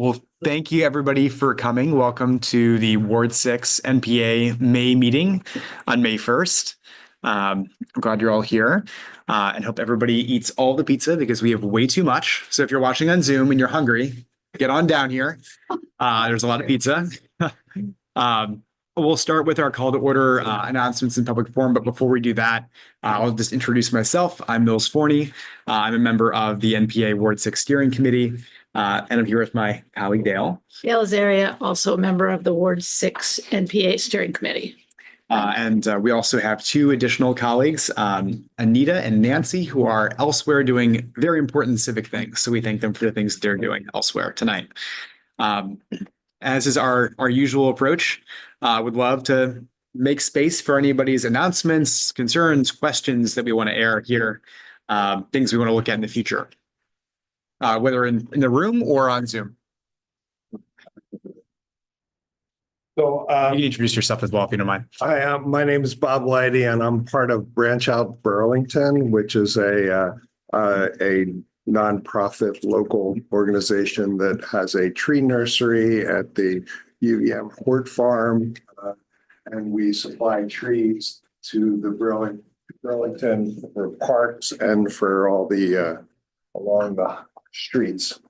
Well, thank you everybody for coming. Welcome to the Ward 6 NPA May meeting on May 1st. I'm glad you're all here and hope everybody eats all the pizza because we have way too much. So if you're watching on Zoom and you're hungry, get on down here. There's a lot of pizza. We'll start with our call to order announcements in public forum. But before we do that, I'll just introduce myself. I'm Mills Forney. I'm a member of the NPA Ward 6 Steering Committee. And I'm here with my colleague, Dale. Dale Azaria, also a member of the Ward 6 NPA Steering Committee. And we also have two additional colleagues, Anita and Nancy, who are elsewhere doing very important civic things. So we thank them for the things that they're doing elsewhere tonight. As is our usual approach, would love to make space for anybody's announcements, concerns, questions that we want to air here, things we want to look at in the future. Whether in the room or on Zoom. So you can introduce yourself as well, if you don't mind. my name is Bob Leidy, and I'm part of Branch Out Burlington, which is a nonprofit local organization that has a tree nursery at the UVM Hort Farm, and we supply trees to the Burlington for parks and for all the along the streets.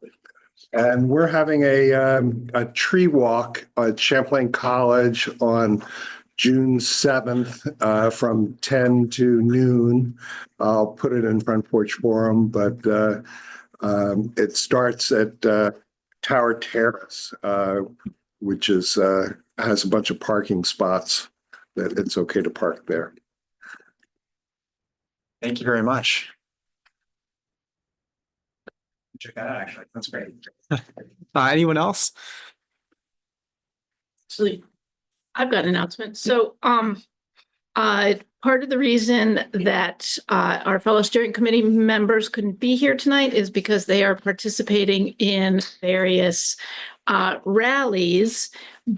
And we're having a tree walk at Champlain College on June 7th from 10 to noon. I'll put it in Front Porch Forum, but it starts at Tower Terrace, which is has a bunch of parking spots that it's okay to park there. Thank you very much. Check that out, actually. That's great. Anyone else? Actually, I've got an announcement. So part of the reason that our fellow steering committee members couldn't be here tonight is because they are participating in various rallies.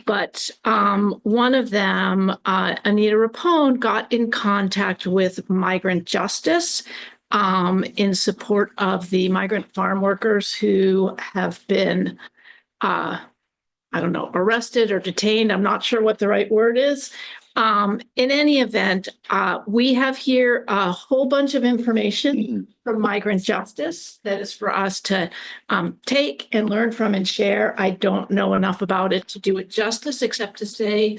But one of them, Anita Rapone, got in contact with Migrant Justice in support of the migrant farm workers who have been, arrested or detained. I'm not sure what the right word is. In any event, we have here a whole bunch of information from Migrant Justice that is for us to take and learn from and share. I don't know enough about it to do it justice, except to say,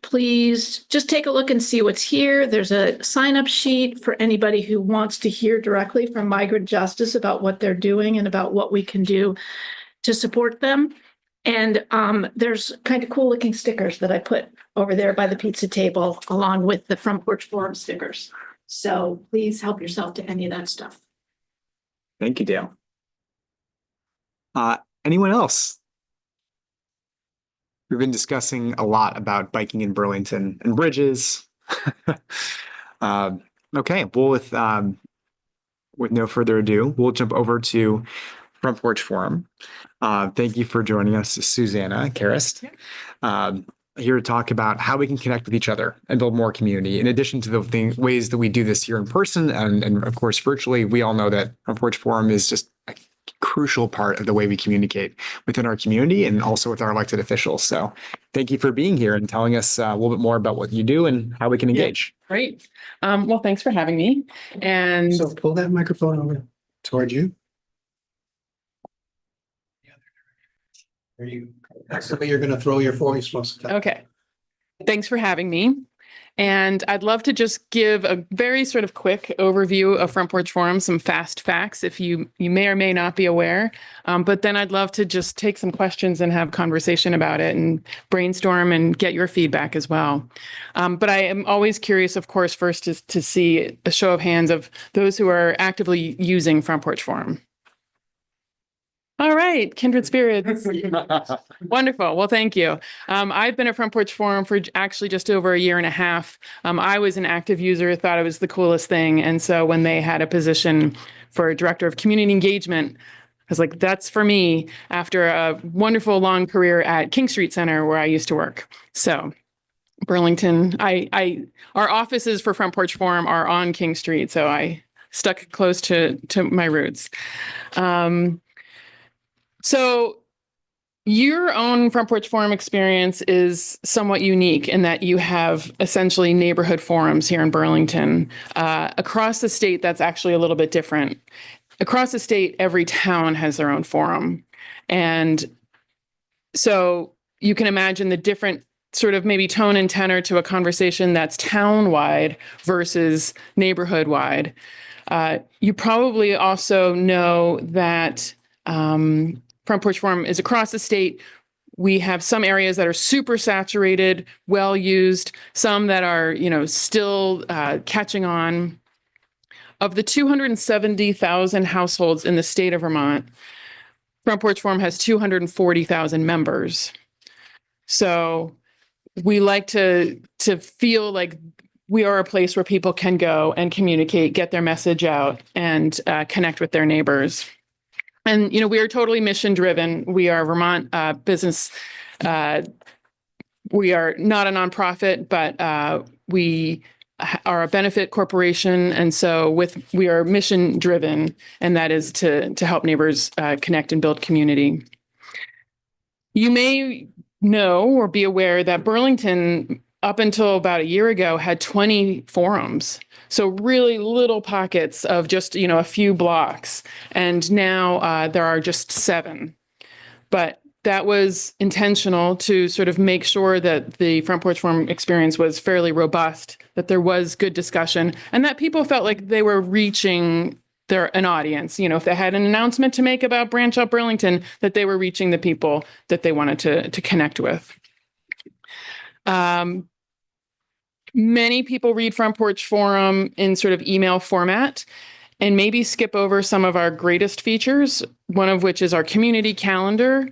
please just take a look and see what's here. There's a sign-up sheet for anybody who wants to hear directly from Migrant Justice about what they're doing and about what we can do to support them. And there's kind of cool looking stickers that I put over there by the pizza table along with the Front Porch Forum stickers. So please help yourself to any of that stuff. Thank you, Dale. Anyone else? We've been discussing a lot about biking in Burlington and bridges. Okay, well, with no further ado, we'll jump over to Front Porch Forum. Thank you for joining us, Susanna Karist. Here to talk about how we can connect with each other and build more community. In addition to the ways that we do this here in person and of course virtually, we all know that Front Porch Forum is just a crucial part of the way we communicate within our community and also with our elected officials. So thank you for being here and telling us a little bit more about what you do and how we can engage. Yeah, great. Well, thanks for having me. And so pull that microphone over toward you. There you go. That's the way you're going to throw your voice most of the time. okay. Thanks for having me. And I'd love to just give a very sort of quick overview of Front Porch Forum, some fast facts if you may or may not be aware. But then I'd love to just take some questions and have conversation about it and brainstorm and get your feedback as well. But I am always curious, of course, first is to see a show of hands of those who are actively using Front Porch Forum. All right, kindred spirits. Wonderful. Well, thank you. I've been at Front Porch Forum for actually just over a year and a half. I was an active user, thought it was the coolest thing. And so when they had a position for director of community engagement, I was like, that's for me after a wonderful long career at King Street Center where I used to work. So Burlington, our offices for Front Porch Forum are on King Street. So I stuck close to my roots. So Your own Front Porch Forum experience is somewhat unique in that you have essentially neighborhood forums here in Burlington. Across the state, that's actually a little bit different. Across the state, every town has their own forum. And so you can imagine the different sort of maybe tone and tenor to a conversation that's town-wide versus neighborhood-wide. You probably also know that Front Porch Forum is across the state. We have some areas that are super saturated, well used, some that are, still catching on. Of the 270,000 households in the state of Vermont, Front Porch Forum has 240,000 members. So we like to feel like we are a place where people can go and communicate, get their message out, and connect with their neighbors. And, we are totally mission driven. We are Vermont business. We are not a nonprofit, but we are a benefit corporation. And so we are mission driven, and that is to help neighbors connect and build community. You may know or be aware that Burlington, up until about a year ago, had 20 forums. So really little pockets of just, a few blocks. And now there are just 7. But that was intentional to sort of make sure that the Front Porch Forum experience was fairly robust, that there was good discussion, and that people felt like they were reaching an audience. If they had an announcement to make about Branch Out Burlington, that they were reaching the people that they wanted to connect with. Many people read Front Porch Forum in sort of email format and maybe skip over some of our greatest features, one of which is our community calendar,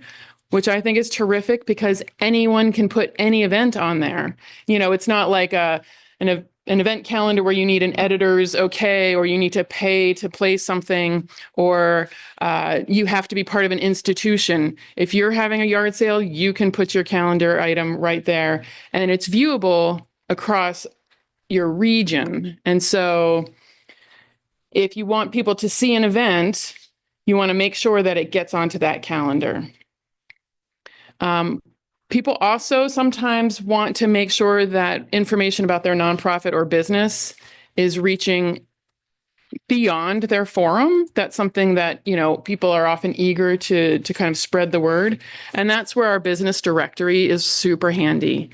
which I think is terrific because anyone can put any event on there. It's not like an event calendar where you need an editor's okay, or you need to pay to place something, or you have to be part of an institution. If you're having a yard sale, you can put your calendar item right there, and it's viewable across your region. And so if you want people to see an event, you want to make sure that it gets onto that calendar. People also sometimes want to make sure that information about their nonprofit or business is reaching beyond their forum. That's something that, people are often eager to kind of spread the word. And that's where our business directory is super handy.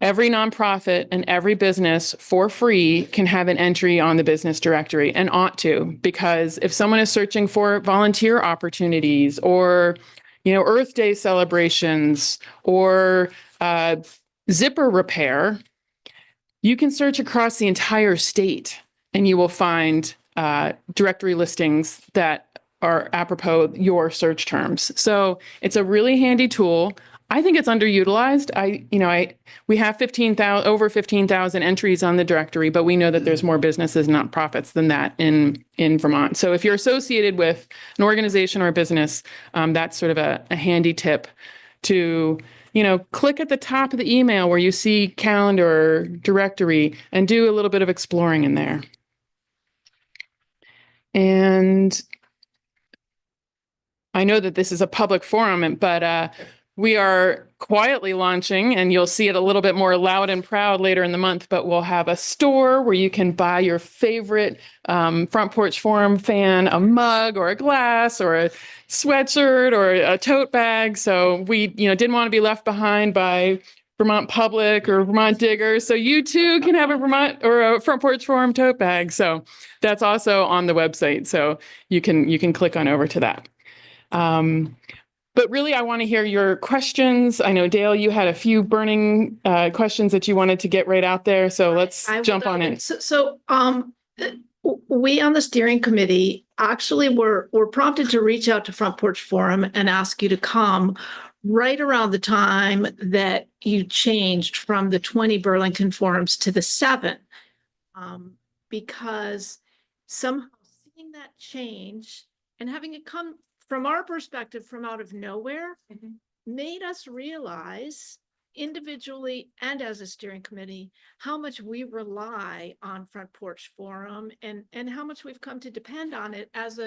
Every nonprofit and every business for free can have an entry on the business directory, and ought to, because if someone is searching for volunteer opportunities or Earth Day celebrations or zipper repair, you can search across the entire state and you will find directory listings that are apropos your search terms. So it's a really handy tool. I think it's underutilized. We have over 15,000 entries on the directory, but we know that there's more businesses and nonprofits than that in Vermont. So if you're associated with an organization or a business, that's sort of a handy tip to, click at the top of the email where you see calendar or directory and do a little bit of exploring in there. And I know that this is a public forum, but we are quietly launching, and you'll see it a little bit more loud and proud later in the month, but we'll have a store where you can buy your favorite Front Porch Forum fan a mug or a glass or a sweatshirt or a tote bag. So we, didn't want to be left behind by Vermont Public or Vermont Digger. So you too can have a Vermont or a Front Porch Forum tote bag. So that's also on the website. So you can click on over to that. But really, I want to hear your questions. I know, Dale, you had a few burning questions that you wanted to get right out there. So let's jump on in. So we on the steering committee actually were prompted to reach out to Front Porch Forum and ask you to come right around the time that you changed from the 20 Burlington forums to the 7, because somehow seeing that change and having it come from our perspective from out of nowhere made us realize individually and as a steering committee how much we rely on Front Porch Forum and how much we've come to depend on it as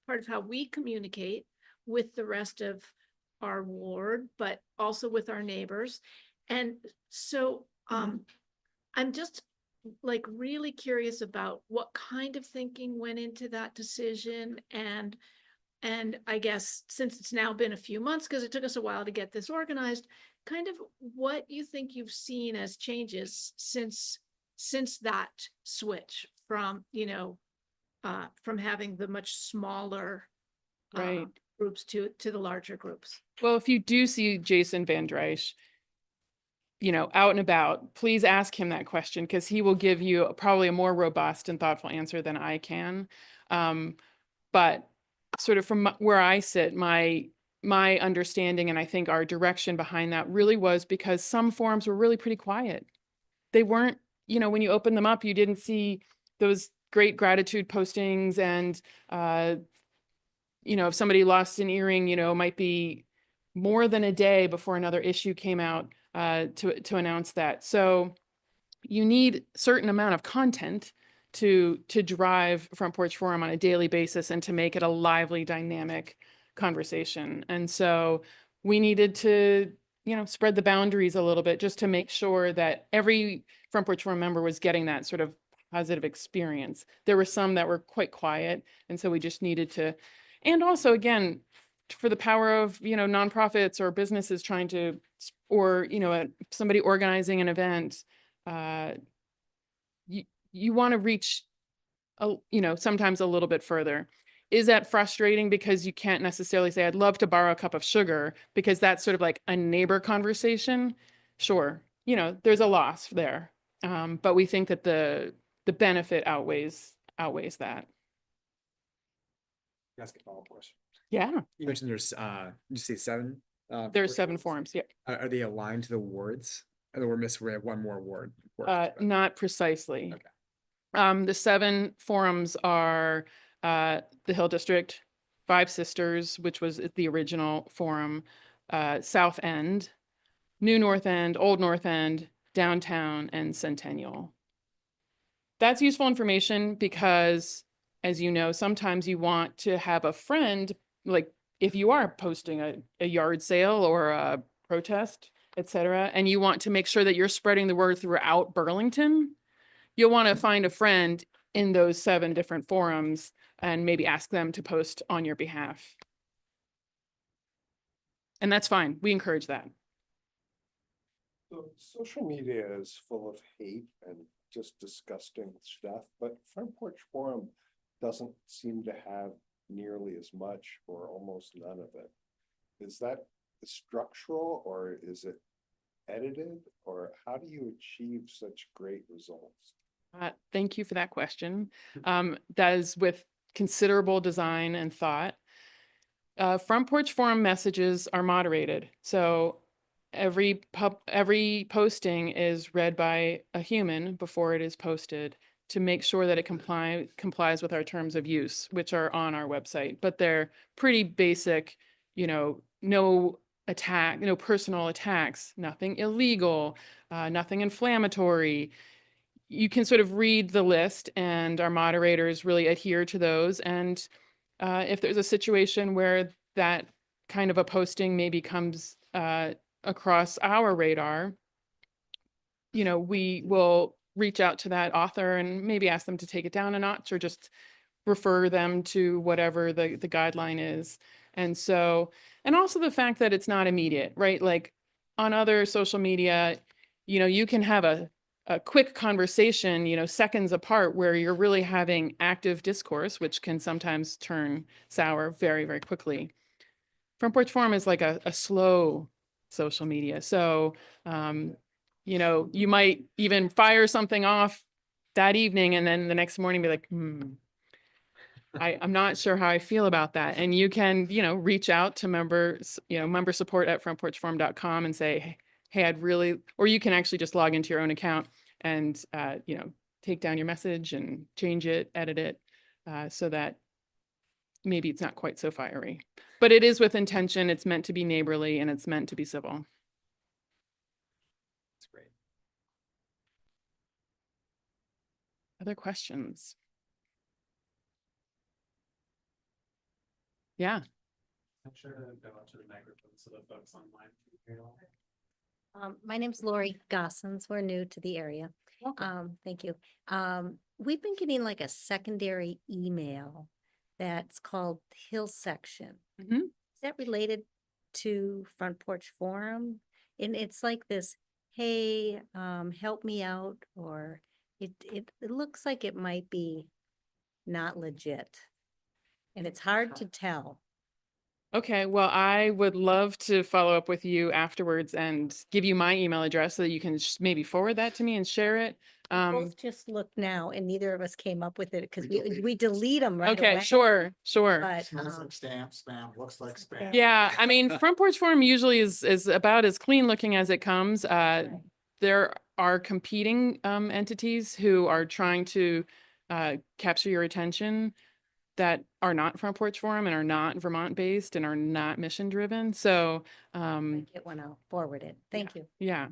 part of how we communicate with the rest of our ward, but also with our neighbors. And so I'm just like really curious about what kind of thinking went into that decision. And I guess since it's now been a few months, because it took us a while to get this organized, kind of what you think you've seen as changes since that switch from, from having the much smaller Right. groups to the larger groups. Well, if you do see Jason Van Drysch, out and about, please ask him that question because he will give you probably a more robust and thoughtful answer than I can. But sort of from where I sit, my understanding and I think our direction behind that really was because some forums were really pretty quiet. They weren't, when you open them up, you didn't see those great gratitude postings and, if somebody lost an earring, it might be more than a day before another issue came out to announce that. So you need a certain amount of content to drive Front Porch Forum on a daily basis and to make it a lively, dynamic conversation. And so we needed to, spread the boundaries a little bit just to make sure that every Front Porch Forum member was getting that sort of positive experience. There were some that were quite quiet, and so we just needed to, and also again, for the power of, nonprofits or businesses trying to, or, somebody organizing an event, you want to reach, sometimes a little bit further. Is that frustrating because you can't necessarily say, I'd love to borrow a cup of sugar because that's sort of like a neighbor conversation? Sure. There's a loss there. But we think that the benefit outweighs that. Ask a follow-up question. Yeah. You mentioned there's, you say 7? There's 7 forums. Yeah. Are they aligned to the wards? Or we're missing, we have one more ward. But- Not precisely. Okay. The 7 forums are the Hill District, 5 Sisters, which was the original forum, South End, New North End, Old North End, Downtown, and Centennial. That's useful information because, as you know, sometimes you want to have a friend, like if you are posting a yard sale or a protest, etc., and you want to make sure that you're spreading the word throughout Burlington, you'll want to find a friend in those 7 different forums and maybe ask them to post on your behalf. And that's fine. We encourage that. So social media is full of hate and just disgusting stuff, but Front Porch Forum doesn't seem to have nearly as much or almost none of it. Is that structural or is it edited, or how do you achieve such great results? Thank you for that question. That is with considerable design and thought. Front Porch Forum messages are moderated. So every posting is read by a human before it is posted to make sure that it complies with our terms of use, which are on our website. But they're pretty basic, no personal attacks, nothing illegal, nothing inflammatory. You can sort of read the list and our moderators really adhere to those. And if there's a situation where that kind of a posting maybe comes across our radar, we will reach out to that author and maybe ask them to take it down a notch or just refer them to whatever the guideline is. And so, and also the fact that it's not immediate, right? Like on other social media, you can have a quick conversation, seconds apart where you're really having active discourse, which can sometimes turn sour very, very quickly. Front Porch Forum is like a slow social media. So, you might even fire something off that evening and then the next morning be like, I'm not sure how I feel about that. And you can, reach out to members, member support at frontporchforum.com and say, hey, I'd really, or you can actually just log into your own account and, take down your message and change it, edit it, so that maybe it's not quite so fiery. But it is with intention. It's meant to be neighborly and it's meant to be civil. That's great. Other questions? Yeah. I'm sure to go up to the microphone so the folks online can hear all. My name's Lori Gossens. We're new to the area. Thank you. We've been getting like a secondary email that's called Hill Section. Mhm. Is that related to Front Porch Forum? And it's like this, hey, help me out, or it looks like it might be not legit. And it's hard to tell. Okay, well, I would love to follow up with you afterwards and give you my email address so that you can maybe forward that to me and share it. We both just looked now and neither of us came up with it because we delete them right Okay, away. sure. But Smells like spam, looks like spam. Yeah, I mean, Front Porch Forum usually is about as clean looking as it comes. There are competing entities who are trying to capture your attention that are not Front Porch Forum and are not Vermont based and are not mission driven. So get one, I'll forward it. Thank you. yeah.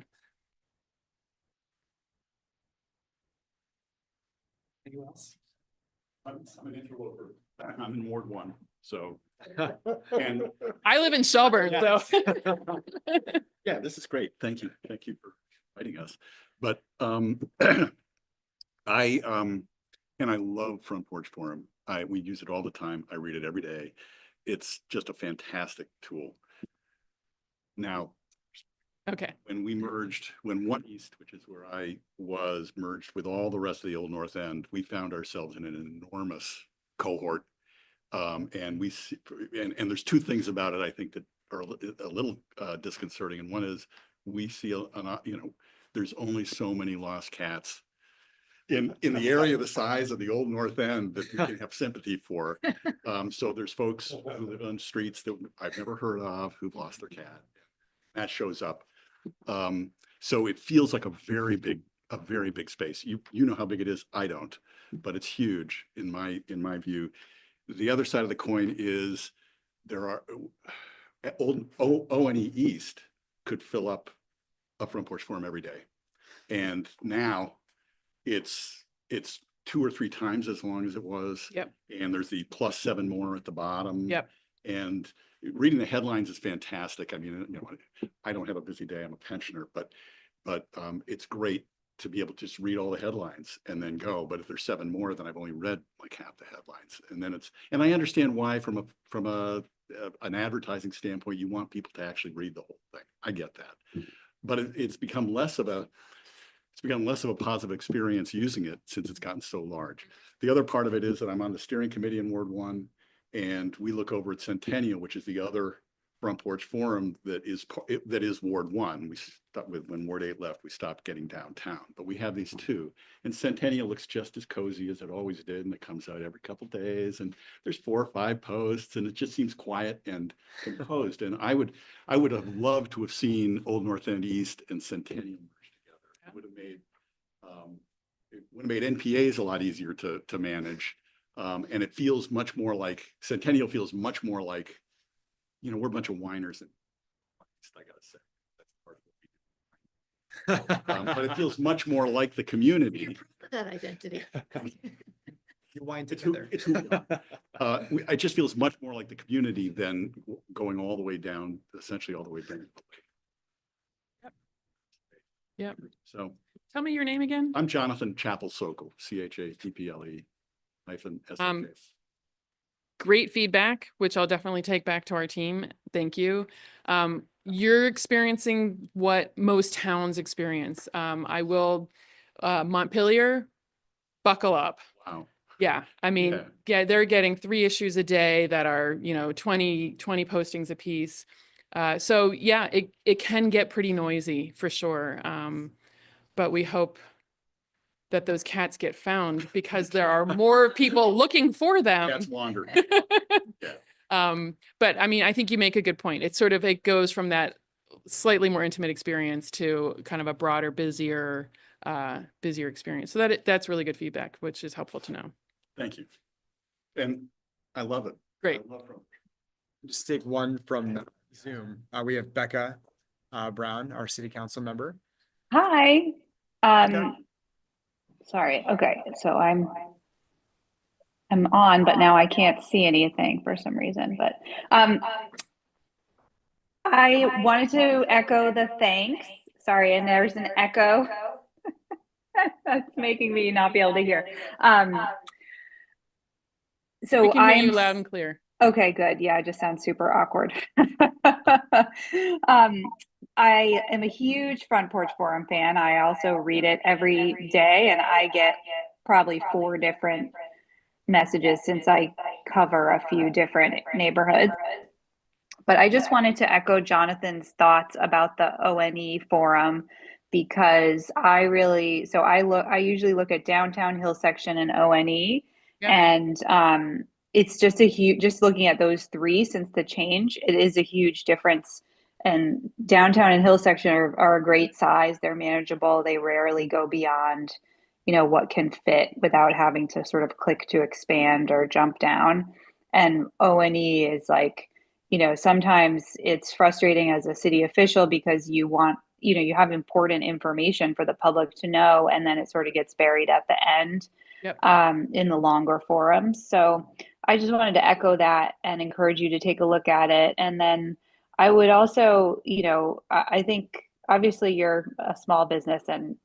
Anyone else? I'm an interloper. I'm in Ward 1, so. And I live in Shelburne, so yeah, this is great. Thank you. Thank you for inviting us. But I love Front Porch Forum. We use it all the time. I read it every day. It's just a fantastic tool. Now, okay. when One East, which is where I was, merged with all the rest of the Old North End, we found ourselves in an enormous cohort. And we see, and there's two things about it I think that are a little disconcerting. And one is we see, there's only so many lost cats in the area the size of the Old North End that we can have sympathy for. So there's folks who live on streets that I've never heard of who've lost their cat. That shows up. So it feels like a very big space. You know how big it is. I don't, but it's huge in my view. The other side of the coin is there are old O&E East could fill up a Front Porch Forum every day. And now it's 2 or 3 times as long as it was. Yep. And there's the +7 more at the bottom. Yep. And reading the headlines is fantastic. I mean, I don't have a busy day. I'm a pensioner, but it's great to be able to just read all the headlines and then go. But if there's 7 more, then I've only read like half the headlines. And then and I understand why from an advertising standpoint, you want people to actually read the whole thing. I get that. But it's become less of a positive experience using it since it's gotten so large. The other part of it is that I'm on the steering committee in Ward 1, and we look over at Centennial, which is the other Front Porch Forum that is Ward 1. We stopped when Ward 8 left, we stopped getting downtown, but we have these two, and Centennial looks just as cozy as it always did, and it comes out every couple of days, and there's 4 or 5 posts, and it just seems quiet and composed. And I would have loved to have seen Old North End East and Centennial merge together. It would have made NPAs a lot easier to manage. And it feels much more like Centennial feels much more like, we're a bunch of whiners, and I gotta say that's part of what we do. But it feels much more like the community. That identity. You wine together. It just feels much more like the community than going all the way down, essentially all the way down. Yep. So Tell me your name again. I'm Jonathan Chappell Sokol, CHAPPLE-SOK. Great feedback, which I'll definitely take back to our team. Thank you. You're experiencing what most towns experience. Montpelier, buckle up. Wow. Yeah. I mean, they're getting 3 issues a day that are, 20 postings a piece. So yeah, it can get pretty noisy for sure. But we hope that those cats get found because there are more people looking for them. Cats wander. But I mean, I think you make a good point. It goes from that slightly more intimate experience to kind of a broader, busier experience. So that's really good feedback, which is helpful to know. Thank you. And I love it. Great. I love it. Just take one from Zoom. We have Becca Brown, our city council member. Hi. Okay. Sorry. Okay. So I'm on, but now I can't see anything for some reason. But I wanted to echo the thanks. Sorry, and there's an echo. That's making me not be able to hear. So We can hear you I'm loud and clear. okay, good. Yeah, it just sounds super awkward. I am a huge Front Porch Forum fan. I also read it every day, and I get probably 4 different messages since I cover a few different neighborhoods. But I just wanted to echo Jonathan's thoughts about the ONE forum because I usually look at downtown Hill section and ONE, Yep. and it's just just looking at those 3 since the change, it is a huge difference. And downtown and Hill section are a great size. They're manageable. They rarely go beyond, what can fit without having to sort of click to expand or jump down. And ONE is like, sometimes it's frustrating as a city official because you want, you have important information for the public to know, and then it sort of gets buried at the end. Yep. In the longer forums. So I just wanted to echo that and encourage you to take a look at it. And then I would also, I think obviously you're a small business and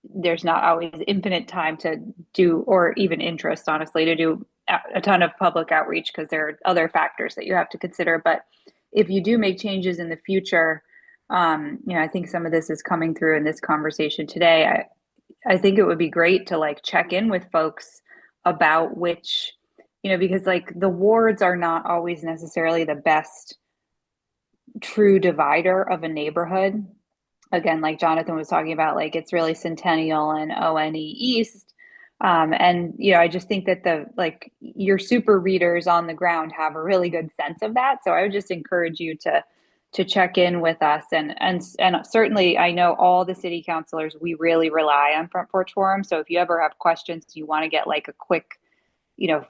there's not always infinite time to do, or even interest, honestly, to do a ton of public outreach because there are other factors that you have to consider. But if you do make changes in the future, I think some of this is coming through in this conversation today. I think it would be great to like check in with folks about which, because like the wards are not always necessarily the best true divider of a neighborhood. Again, like Jonathan was talking about, like it's really Centennial and ONE East. And I just think that your super readers on the ground have a really good sense of that. So I would just encourage you to check in with us, and certainly I know all the city councilors, we really rely on Front Porch Forum. So if you ever have questions, you want to get like a quick,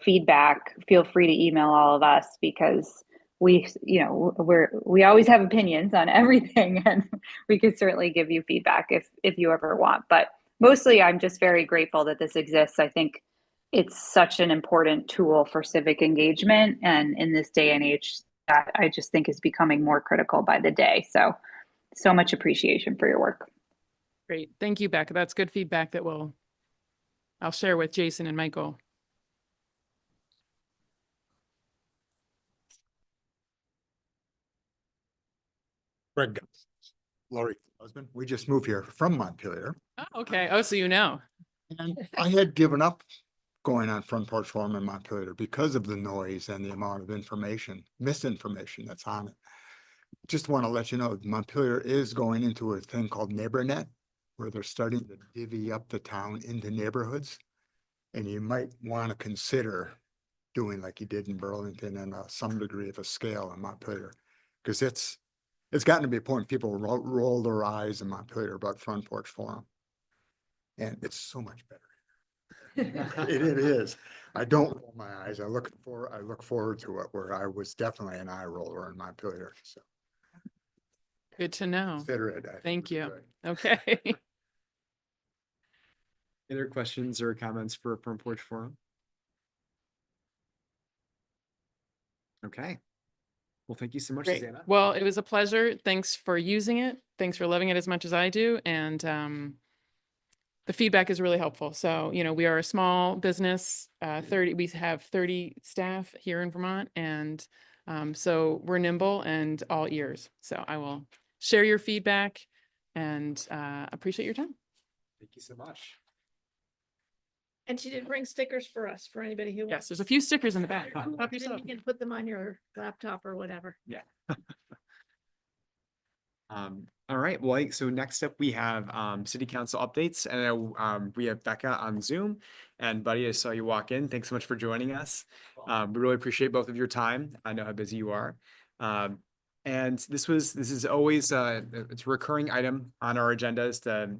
feedback, feel free to email all of us because we always have opinions on everything, and we could certainly give you feedback if you ever want. But mostly I'm just very grateful that this exists. I think it's such an important tool for civic engagement, and in this day and age that I just think is becoming more critical by the day. So much appreciation for your work. Great. Thank you, Becca. That's good feedback that I'll share with Jason and Michael. Greg, Lori, husband, we just moved here from Montpelier, Oh, okay. Oh, so you know. and I had given up going on Front Porch Forum in Montpelier because of the noise and the amount of misinformation that's on it. Just want to let you know, Montpelier is going into a thing called NeighborNet, where they're starting to divvy up the town into neighborhoods. And you might want to consider doing like you did in Burlington and some degree of a scale in Montpelier, because it's gotten to be a point people roll their eyes in Montpelier about Front Porch Forum. And it's so much better. It is. I don't roll my eyes. I look forward to it, where I was definitely an eye roller in Montpelier. So Good to know. consider it. Thank you. Okay. Any other questions or comments for Front Porch Forum? Okay. Well, thank you so much, Great. Susanna. Well, it was a pleasure. Thanks for using it. Thanks for loving it as much as I do. And the feedback is really helpful. So, we are a small business, we have 30 staff here in Vermont. And so we're nimble and all ears. So I will share your feedback and appreciate your time. Thank you so much. And she did bring stickers for us, for anybody who. Yes, there's a few stickers in the back. Help Then yourself. you can put them on your laptop or whatever. Yeah. All right. Well, so next up we have city council updates, and we have Becca on Zoom. And Buddy, I saw you walk in. Thanks so much for joining us. We really appreciate both of your time. I know how busy you are. And this is always it's a recurring item on our agendas to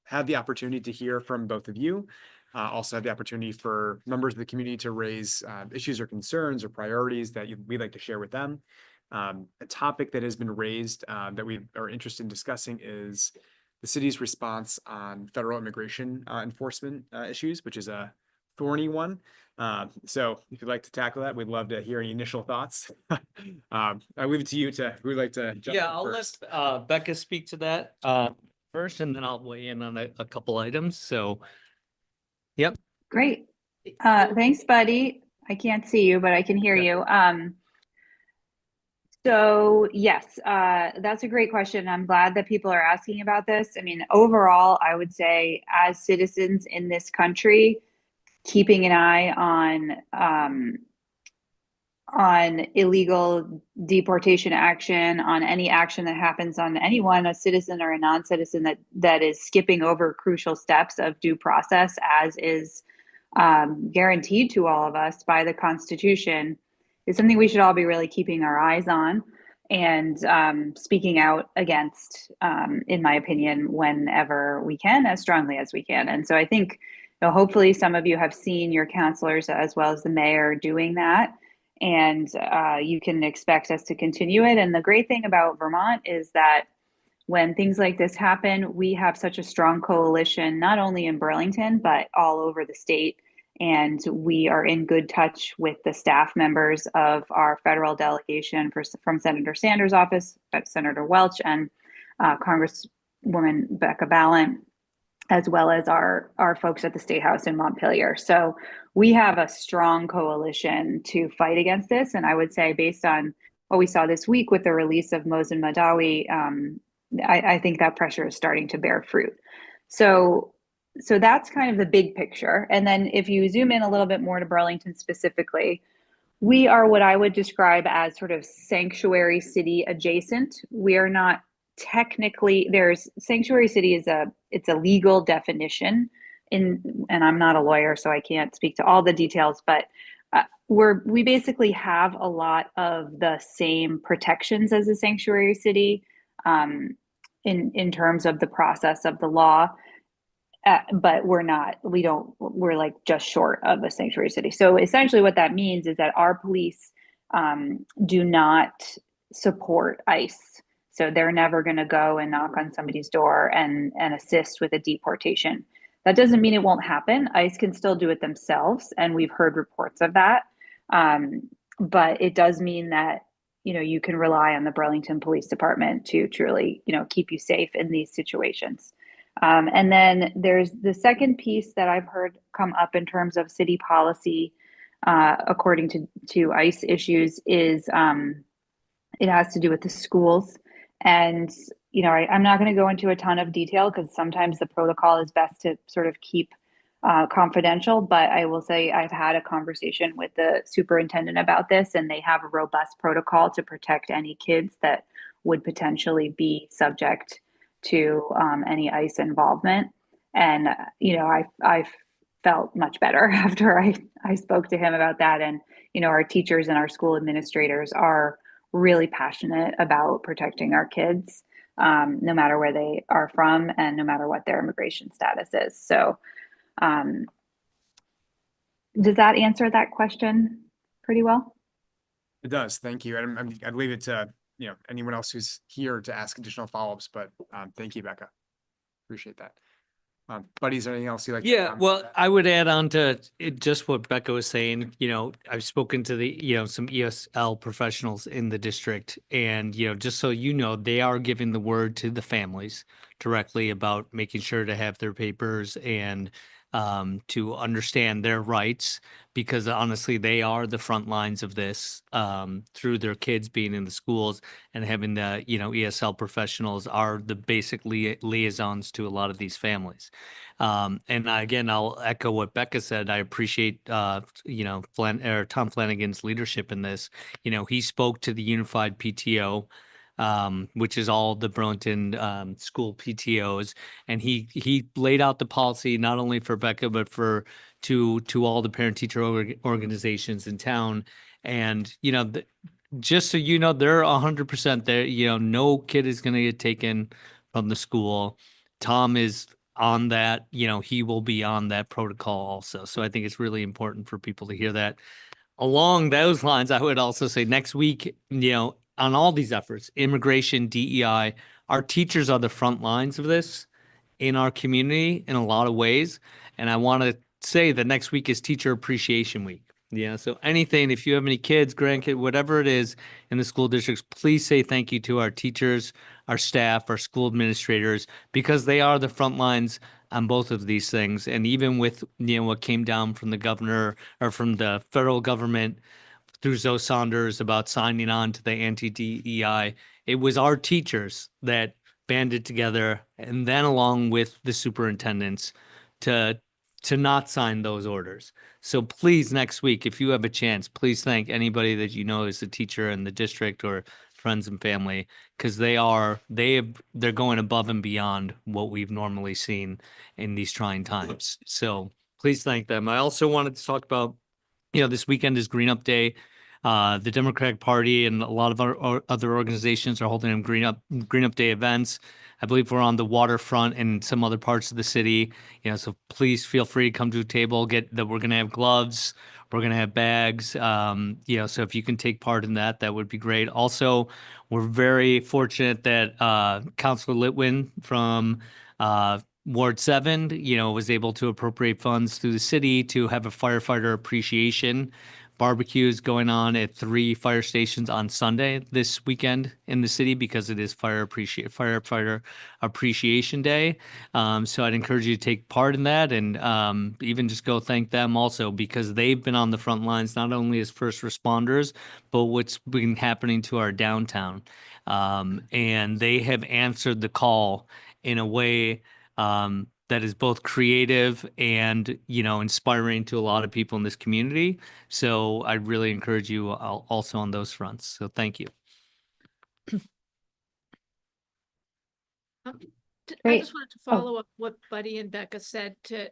have the opportunity to hear from both of you. Also have the opportunity for members of the community to raise issues or concerns or priorities that we'd like to share with them. A topic that has been raised that we are interested in discussing is the city's response on federal immigration enforcement issues, which is a thorny one. So if you'd like to tackle that, we'd love to hear any initial thoughts. I leave it to you to, who'd like to jump Yeah, in I'll first? let Becca speak to that first, and then I'll weigh in on a couple items. So, yep. Great. Thanks, buddy. I can't see you, but I can hear you. So yes, that's a great question. I'm glad that people are asking about this. I mean, overall, I would say as citizens in this country, keeping an eye on illegal deportation action, on any action that happens on anyone, a citizen or a non-citizen that is skipping over crucial steps of due process, as is guaranteed to all of us by the Constitution, is something we should all be really keeping our eyes on and speaking out against, in my opinion, whenever we can, as strongly as we can. And so I think, hopefully some of you have seen your counselors as well as the mayor doing that. And you can expect us to continue it. And the great thing about Vermont is that when things like this happen, we have such a strong coalition, not only in Burlington, but all over the state. And we are in good touch with the staff members of our federal delegation from Senator Sanders' office, Senator Welch, and Congresswoman Becca Balint, as well as our folks at the State House in Montpelier. So we have a strong coalition to fight against this. And I would say, based on what we saw this week with the release of Mohsen Madawi, I think that pressure is starting to bear fruit. So that's kind of the big picture. And then if you zoom in a little bit more to Burlington specifically, we are what I would describe as sort of sanctuary city adjacent. We are not technically, there's sanctuary city it's a legal definition and I'm not a lawyer, so I can't speak to all the details, but we basically have a lot of the same protections as a sanctuary city in terms of the process of the law. But we're like just short of a sanctuary city. So essentially what that means is that our police do not support ICE. So they're never going to go and knock on somebody's door and assist with a deportation. That doesn't mean it won't happen. ICE can still do it themselves, and we've heard reports of that. But it does mean that, you can rely on the Burlington Police Department to truly, keep you safe in these situations. And then there's the second piece that I've heard come up in terms of city policy, according to ICE issues, is it has to do with the schools. And, I'm not going to go into a ton of detail because sometimes the protocol is best to sort of keep confidential. But I will say I've had a conversation with the superintendent about this, and they have a robust protocol to protect any kids that would potentially be subject to any ICE involvement. And, I felt much better after I spoke to him about that. And, our teachers and our school administrators are really passionate about protecting our kids, no matter where they are from and no matter what their immigration status is. So does that answer that question pretty well? It does. Thank you. And I'd leave it to, anyone else who's here to ask additional follow-ups, but thank you, Becca. Appreciate that. Buddy, is there anything else you'd like to Yeah, comment well, on that? I would add on to just what Becca was saying. I've spoken to the, some ESL professionals in the district, and, just so they are giving the word to the families directly about making sure to have their papers and to understand their rights, because honestly, they are the front lines of this, through their kids being in the schools and having the, ESL professionals are the basic liaisons to a lot of these families. And again, I'll echo what Becca said. I appreciate, Tom Flanagan's leadership in this. He spoke to the unified PTO, which is all the Burlington school PTOs, and he laid out the policy not only for Becca but to all the parent teacher organizations in town. And just so they're 100% there. No kid is going to get taken from the school. Tom is on that. He will be on that protocol also. So I think it's really important for people to hear that. Along those lines, I would also say next week, on all these efforts, immigration, DEI, our teachers are the front lines of this in our community in a lot of ways. And I want to say that next week is Teacher Appreciation Week. Yeah. So anything, if you have any kids, grandkids, whatever it is in the school districts, please say thank you to our teachers, our staff, our school administrators, because they are the front lines on both of these things. And even with, what came down from the governor or from the federal government through Zoe Saunders about signing on to the anti-DEI, it was our teachers that banded together and then along with the superintendents to not sign those orders. So please, next week, if you have a chance, please thank anybody that you know is a teacher in the district or friends and family, because they're going above and beyond what we've normally seen in these trying times. So please thank them. I also wanted to talk about, this weekend is Green Up Day. The Democratic Party and a lot of our other organizations are holding Green Up Day events. I believe we're on the waterfront and some other parts of the city. So please feel free to come to a table. We're going to have gloves. We're going to have bags. So if you can take part in that, that would be great. Also, we're very fortunate that Councilor Litwin from Ward 7, was able to appropriate funds through the city to have a firefighter appreciation barbecues going on at 3 fire stations on Sunday this weekend in the city, because it is firefighter appreciation day. So I'd encourage you to take part in that, and even just go thank them also, because they've been on the front lines, not only as first responders, but what's been happening to our downtown. And they have answered the call in a way that is both creative and, inspiring to a lot of people in this community. So I really encourage you also on those fronts. So thank you. I Great. just wanted to follow up what Buddy and Becca said to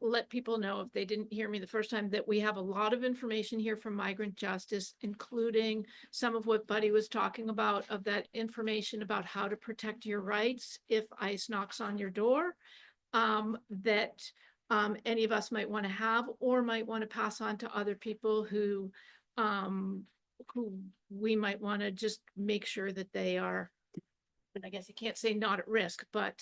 let people know, if they didn't hear me the first time, that we have a lot of information here from Migrant Justice, including some of what Buddy was talking about, of that information about how to protect your rights if ICE knocks on your door, that any of us might want to have or might want to pass on to other people who we might want to just make sure that they are, and I guess you can't say not at risk, but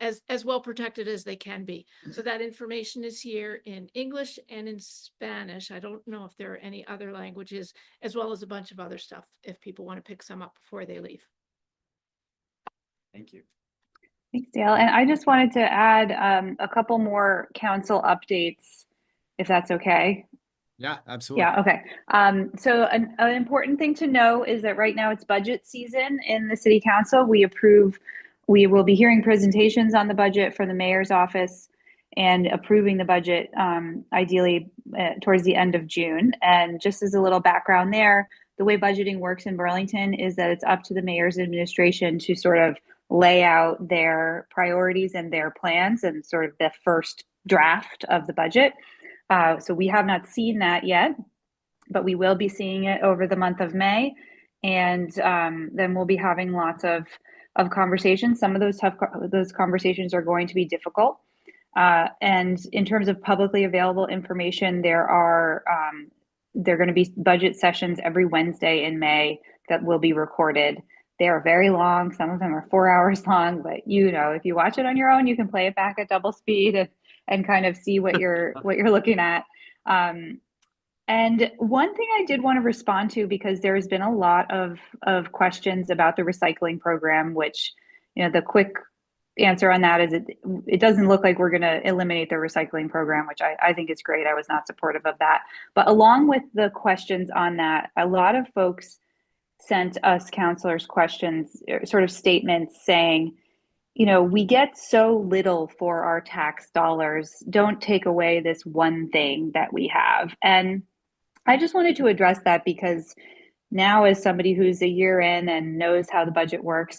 as well protected as they can be. So that information is here in English and in Spanish. I don't know if there are any other languages, as well as a bunch of other stuff, if people want to pick some up before they leave. Thank you. Thanks, Dale. And I just wanted to add a couple more council updates, if that's okay. Yeah, absolutely. Yeah, okay. So an important thing to know is that right now it's budget season in the city council. We will be hearing presentations on the budget for the mayor's office and approving the budget ideally towards the end of June. And just as a little background there, the way budgeting works in Burlington is that it's up to the mayor's administration to sort of lay out their priorities and their plans and sort of the first draft of the budget. So we have not seen that yet, but we will be seeing it over the month of May. And then we'll be having lots of conversations. Some of those conversations are going to be difficult. And in terms of publicly available information, there are going to be budget sessions every Wednesday in May that will be recorded. They are very long. Some of them are 4 hours long, but if you watch it on your own, you can play it back at double speed and kind of see what you're looking at. And one thing I did want to respond to, because there has been a lot of questions about the recycling program, which, the quick answer on that is it doesn't look like we're going to eliminate the recycling program, which I think is great. I was not supportive of that. But along with the questions on that, a lot of folks sent us counselors questions, sort of statements saying, we get so little for our tax dollars. Don't take away this one thing that we have. And I just wanted to address that, because now, as somebody who's a year in and knows how the budget works,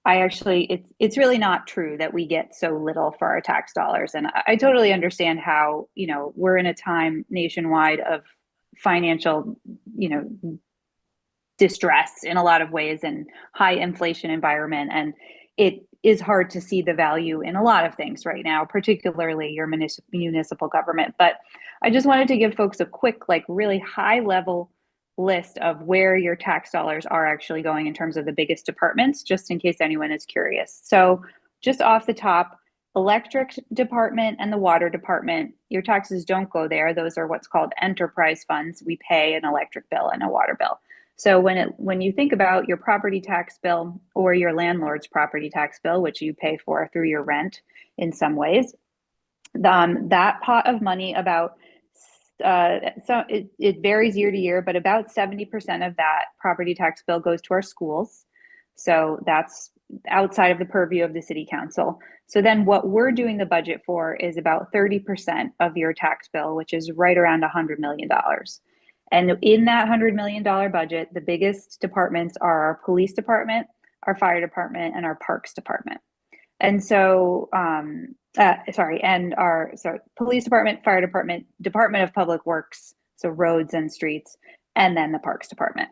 it's really not true that we get so little for our tax dollars. And I totally understand how, we're in a time nationwide of financial, distress in a lot of ways and high inflation environment. And it is hard to see the value in a lot of things right now, particularly your municipal government. But I just wanted to give folks a quick, really high level list of where your tax dollars are actually going in terms of the biggest departments, just in case anyone is curious. So just off the top, electric department and the water department, your taxes don't go there. Those are what's called enterprise funds. We pay an electric bill and a water bill. So when you think about your property tax bill or your landlord's property tax bill, which you pay for through your rent in some ways, that pot of money, about so it varies year to year, but about 70% of that property tax bill goes to our schools. So that's outside of the purview of the city council. So then what we're doing the budget for is about 30% of your tax bill, which is right around $100 million. And in that $100 million budget, the biggest departments are our police department, our fire department, and our parks department. And so, police department, fire department, Department of Public Works, so roads and streets, and then the parks department.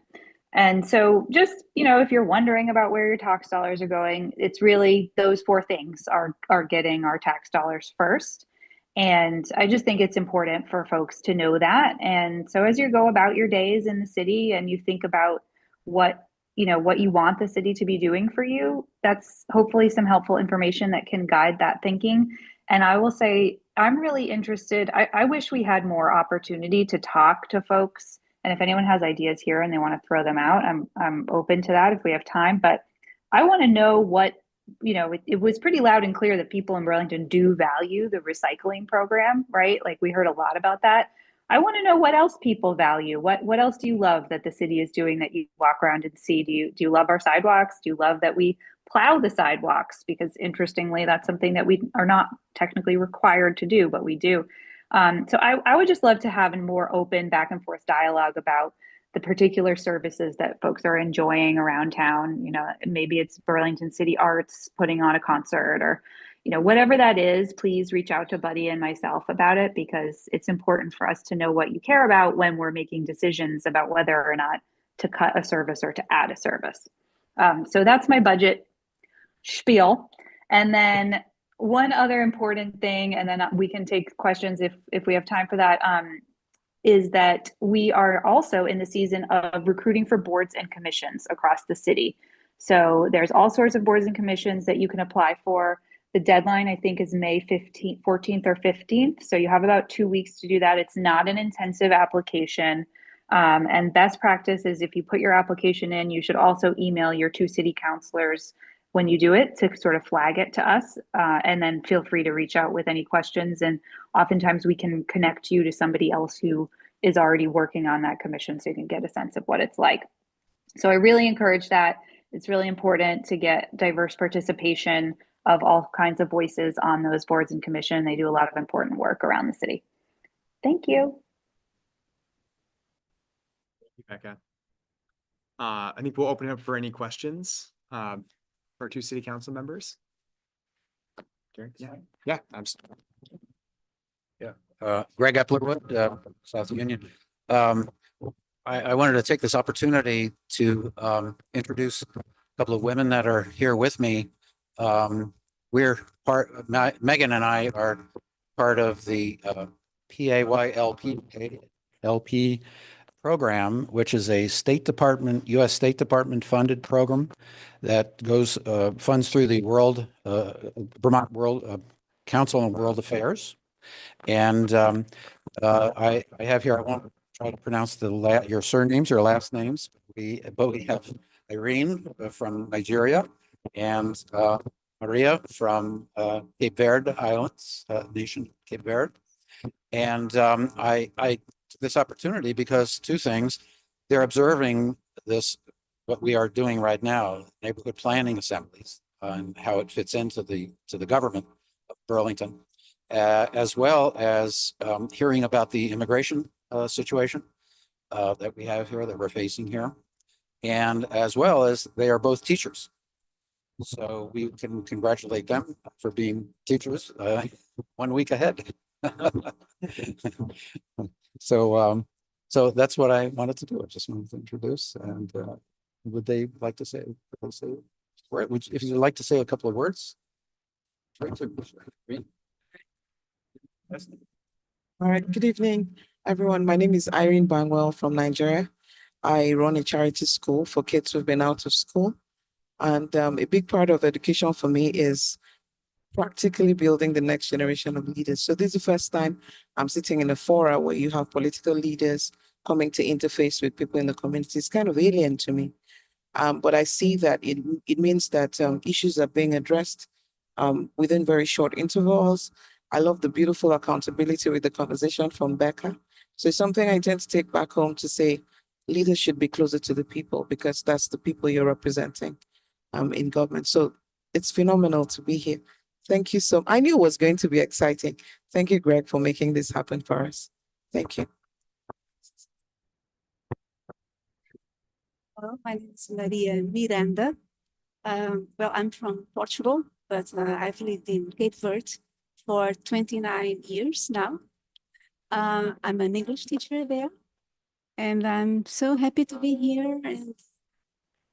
And so just, if you're wondering about where your tax dollars are going, it's really those four things are getting our tax dollars first. And I just think it's important for folks to know that. And so as you go about your days in the city and you think about what you want the city to be doing for you, that's hopefully some helpful information that can guide that thinking. And I will say, I'm really interested. I wish we had more opportunity to talk to folks. And if anyone has ideas here and they want to throw them out, I'm open to that if we have time. But I want to know what, it was pretty loud and clear that people in Burlington do value the recycling program, right? Like we heard a lot about that. I want to know what else people value. What else do you love that the city is doing that you walk around and see? Do you love our sidewalks? Do you love that we plow the sidewalks? Because interestingly, that's something that we are not technically required to do, but we do. So I would just love to have a more open back and forth dialogue about the particular services that folks are enjoying around town. Maybe it's Burlington City Arts putting on a concert, or whatever that is. Please reach out to Buddy and myself about it, because it's important for us to know what you care about when we're making decisions about whether or not to cut a service or to add a service. So that's my budget spiel. And then one other important thing, and then we can take questions if we have time for that, is that we are also in the season of recruiting for boards and commissions across the city. So there's all sorts of boards and commissions that you can apply for. The deadline, I think, is May 14th or 15th. So you have about 2 weeks to do that. It's not an intensive application. And best practice is if you put your application in, you should also email your 2 city councilors when you do it to sort of flag it to us. And then feel free to reach out with any questions. And oftentimes we can connect you to somebody else who is already working on that commission, so you can get a sense of what it's like. So I really encourage that. It's really important to get diverse participation of all kinds of voices on those boards and commission. They do a lot of important work around the city. Thank you. Thank you, Becca. I think we'll open it up for any questions for our 2 city council members. Yeah, absolutely. Greg Eplerwood, South Union. I wanted to take this opportunity to introduce a couple of women that are here with me. We're Megan and I are part of the PAYLP program, which is a U.S. State Department funded program that goes funds through the Vermont World Council on World Affairs. And I have here, I won't try to pronounce your surnames, your last names. But we have Irene from Nigeria and Maria from Cape Verde Islands, nation Cape Verde. And I took this opportunity because 2 things. They're observing what we are doing right now, neighborhood planning assemblies, and how it fits into the government of Burlington. As well as hearing about the immigration situation that we have here, that we're facing here. And as well as they are both teachers. So we can congratulate them for being teachers 1 week ahead. So that's what I wanted to do. I just wanted to introduce. And would they like to say, if you'd like to say a couple of words? All right, good evening, everyone. My name is Irene Bangwell from Nigeria. I run a charity school for kids who've been out of school. And a big part of education for me is practically building the next generation of leaders. So this is the first time I'm sitting in a forum where you have political leaders coming to interface with people in the community. It's kind of alien to me. But I see that it means that issues are being addressed within very short intervals. I love the beautiful accountability with the conversation from Becca. So it's something I intend to take back home to say leaders should be closer to the people because that's the people you're representing in government. So it's phenomenal to be here. Thank you so much. I knew it was going to be exciting. Thank you, Greg, for making this happen for us. Thank you. Hello, my name is Maria Miranda. Well, I'm from Portugal, but I've lived in Cape Verde for 29 years now. I'm an English teacher there, and I'm so happy to be here and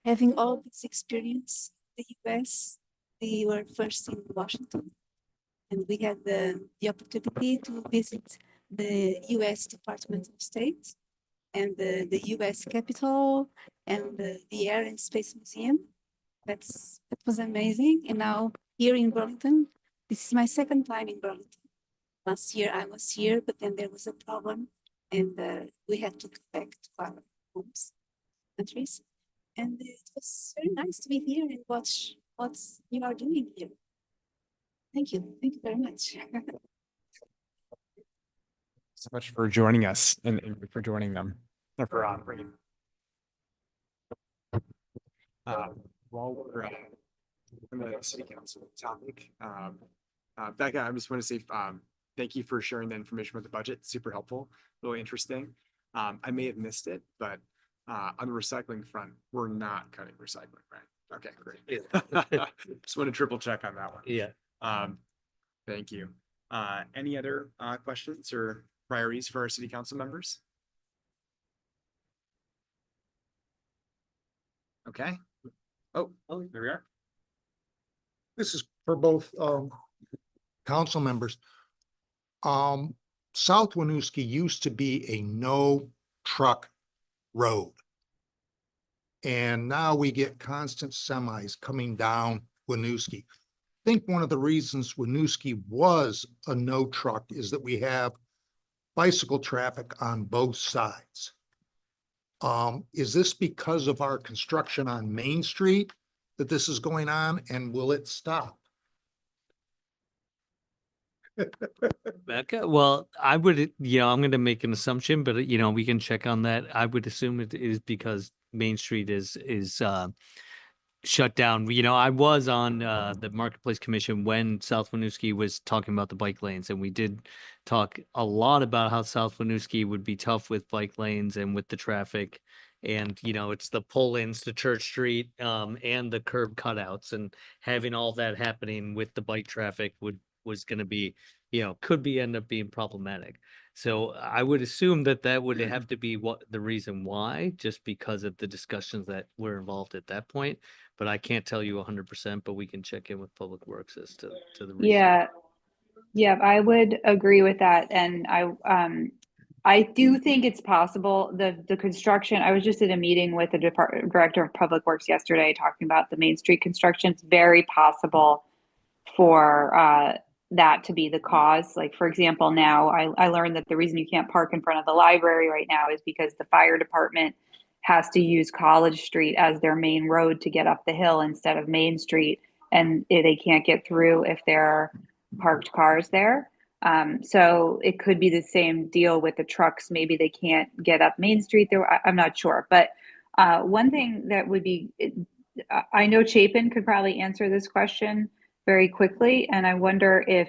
having all this experience in the US. We were first in Washington, and we had the opportunity to visit the US Department of State and the US Capitol and the Air and Space Museum. That was amazing. And now here in Burlington, this is my second time in Burlington. Last year I was here, but then there was a problem and we had to go back to our homes, countries. And it was very nice to be here and watch what you are doing here. Thank you. Thank you very much. So much for joining us and for joining them. And for bringing. While we're on the city council topic, Becca, I just want to say thank you for sharing the information about the budget. Super helpful, really interesting. I may have missed it, but on the recycling front, we're not cutting recycling, right? Okay, great. Just want to triple check on that one. Yeah. Thank you. Any other questions or priorities for our city council members? Okay. Oh, there we are. This is for both council members. South Winooski used to be a no truck road. And now we get constant semis coming down Winooski. I think one of the reasons Winooski was a no truck is that we have bicycle traffic on both sides. Is this because of our construction on Main Street that this is going on, and will it stop? Becca, well, I would, I'm going to make an assumption, but we can check on that. I would assume it is because Main Street is shut down. I was on the Marketplace Commission when South Winooski was talking about the bike lanes, and we did talk a lot about how South Winooski would be tough with bike lanes and with the traffic. And, it's the pull-ins to Church Street and the curb cutouts, and having all that happening with the bike traffic was going to be, could end up being problematic. So I would assume that would have to be the reason why, just because of the discussions that were involved at that point. But I can't tell you 100%, but we can check in with Public Works as to the reason. Yeah, I would agree with that. And I do think it's possible the construction. I was just at a meeting with the director of Public Works yesterday talking about the Main Street construction. It's very possible for that to be the cause. Like, for example, now I learned that the reason you can't park in front of the library right now is because the fire department has to use College Street as their main road to get up the hill instead of Main Street. And they can't get through if there are parked cars there. So it could be the same deal with the trucks. Maybe they can't get up Main Street there. I'm not sure. But one thing that would be, I know Chapin could probably answer this question very quickly. And I wonder if,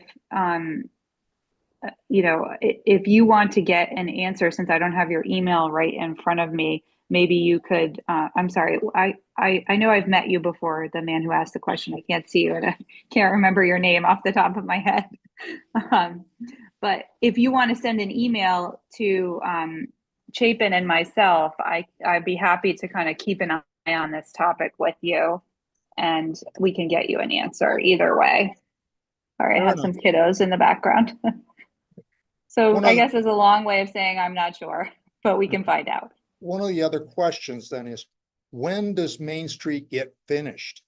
if you want to get an answer, since I don't have your email right in front of me, maybe you could, I'm sorry, I know I've met you before, the man who asked the question. I can't see you and I can't remember your name off the top of my head. But if you want to send an email to Chapin and myself, I'd be happy to kind of keep an eye on this topic with you, and we can get you an answer either way. All right, I have some kiddos in the background. So I guess it's a long way of saying I'm not sure, but we can find out. One of the other questions then is, when does Main Street get finished?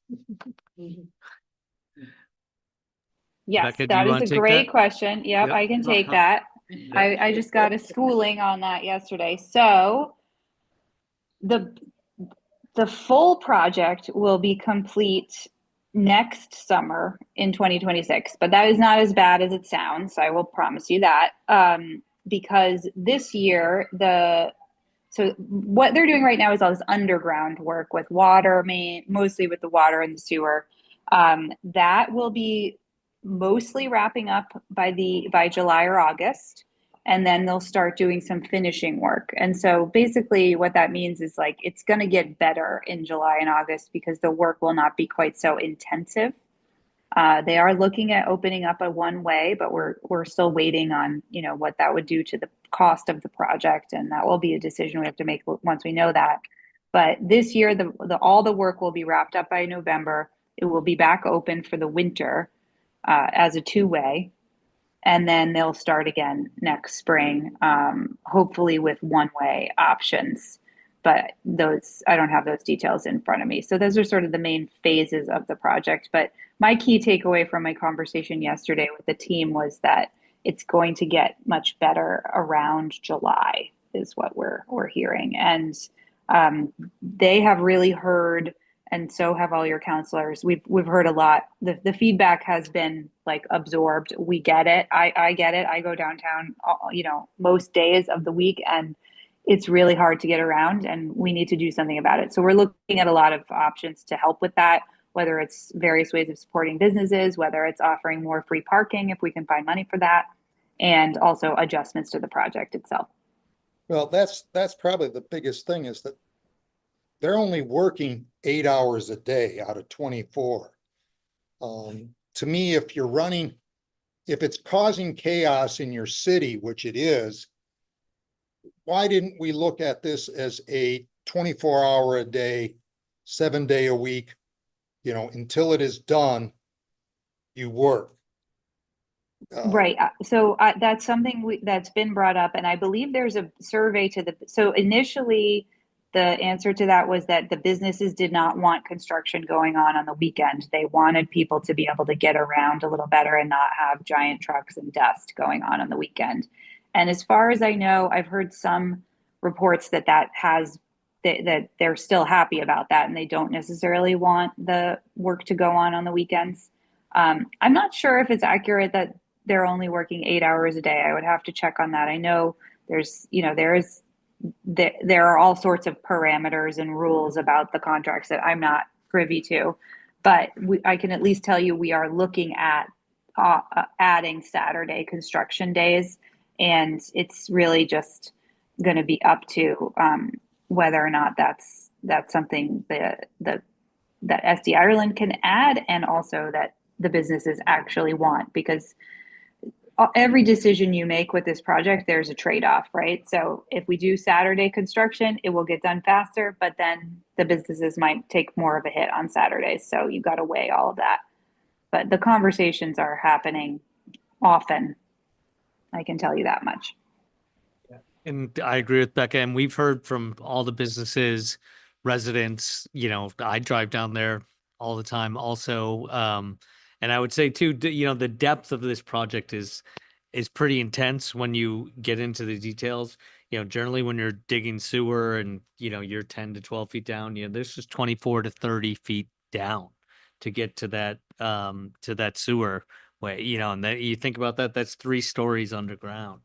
Yes, Becca, do that you is want a to take great that? question. Yep, Yep. I can take that. Yep. I just got a schooling on that yesterday. So the full project will be complete next summer in 2026, but that is not as bad as it sounds. I will promise you that. Because this year, so what they're doing right now is all this underground work with water main, mostly with the water and the sewer. That will be mostly wrapping up by July or August, and then they'll start doing some finishing work. And so basically what that means is like it's going to get better in July and August because the work will not be quite so intensive. They are looking at opening up a one way, but we're still waiting on, you know, what that would do to the cost of the project, and that will be a decision we have to make once we know that. But this year, all the work will be wrapped up by November. It will be back open for the winter as a two-way, and then they'll start again next spring, hopefully with one-way options. But those, I don't have those details in front of me. So those are sort of the main phases of the project. But my key takeaway from my conversation yesterday with the team was that it's going to get much better around July, is what we're hearing. And they have really heard, and so have all your counselors. We've heard a lot. The feedback has been like absorbed. We get it. I get it. I go downtown, you know, most days of the week, and it's really hard to get around, and we need to do something about it. So we're looking at a lot of options to help with that, whether it's various ways of supporting businesses, whether it's offering more free parking if we can find money for that, and also adjustments to the project itself. Well, that's probably the biggest thing is that they're only working 8 hours a day out of 24. To me, if it's causing chaos in your city, which it is, why didn't we look at this as a 24-hour a day, 7-day a week, you know, until it is done, you work. Right. So that's something that's been brought up, and I believe there's a survey so initially the answer to that was that the businesses did not want construction going on the weekend. They wanted people to be able to get around a little better and not have giant trucks and dust going on the weekend. And as far as I know, I've heard some reports that they're still happy about that, and they don't necessarily want the work to go on the weekends. I'm not sure if it's accurate that they're only working 8 hours a day. I would have to check on that. I know there are all sorts of parameters and rules about the contracts that I'm not privy to, but I can at least tell you we are looking at adding Saturday construction days, and it's really just going to be up to whether or not that's something that SD Ireland can add, and also that the businesses actually want, because every decision you make with this project, there's a trade-off, right? So if we do Saturday construction, it will get done faster, but then the businesses might take more of a hit on Saturdays. So you've got to weigh all of that. But the conversations are happening often. I can tell you that much. And I agree with Becca, and we've heard from all the businesses, residents, you know, I drive down there all the time also. And I would say too, you know, the depth of this project is pretty intense when you get into the details. You know, generally when you're digging sewer and, you know, you're 10 to 12 feet down, you know, this is 24 to 30 feet down to get to that sewer way, you know, and then you think about that, that's 3 stories underground,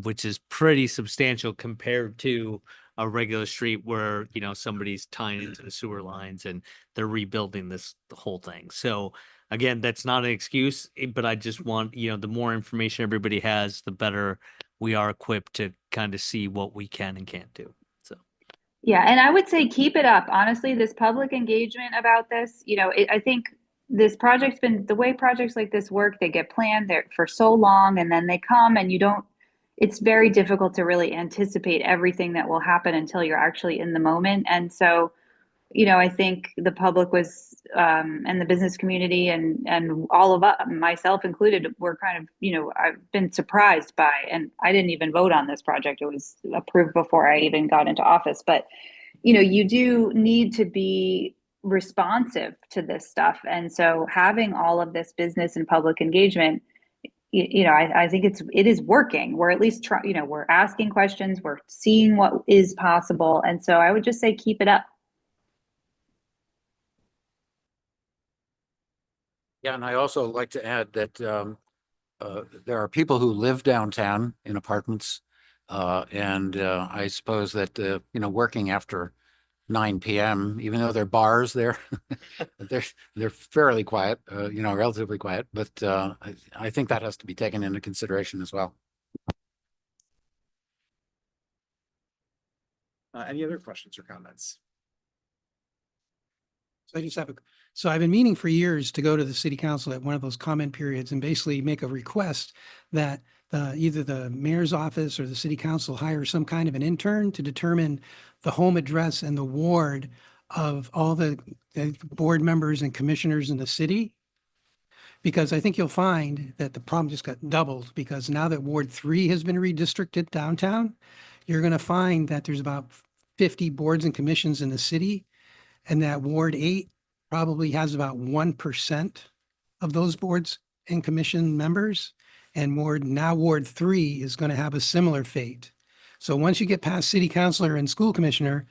which is pretty substantial compared to a regular street where, you know, somebody's tying into the sewer lines and they're rebuilding the whole thing. So again, that's not an excuse, but I just want, you know, the more information everybody has, the better we are equipped to kind of see what we can and can't do. So. Yeah, and I would say keep it up. Honestly, this public engagement about this, you know, I think this project's been the way projects like this work, they get planned there for so long, and then they come and it's very difficult to really anticipate everything that will happen until you're actually in the moment. And so, you know, I think the public was, and the business community and all of us, myself included, were kind of, you know, I've been surprised by, and I didn't even vote on this project. It was approved before I even got into office. But, you know, you do need to be responsive to this stuff. And so having all of this business and public engagement, I think it is working. We're at least we're asking questions, we're seeing what is possible. And so I would just say, keep it up. Yeah, and I also like to add that there are people who live downtown in apartments. And I suppose that, working after 9 p.m., even though there are bars there, they're fairly quiet, relatively quiet. But I think that has to be taken into consideration as well. Any other questions or comments? So I've been meaning for years to go to the city council at one of those comment periods and basically make a request that either the mayor's office or the city council hire some kind of an intern to determine the home address and the ward of all the board members and commissioners in the city. Because I think you'll find that the problem just got doubled, because now that Ward 3 has been redistricted downtown, you're going to find that there's about 50 boards and commissions in the city, and that Ward 8 probably has about 1% of those boards and commission members. And Ward 3 is going to have a similar fate. So once you get past city councilor and school commissioner,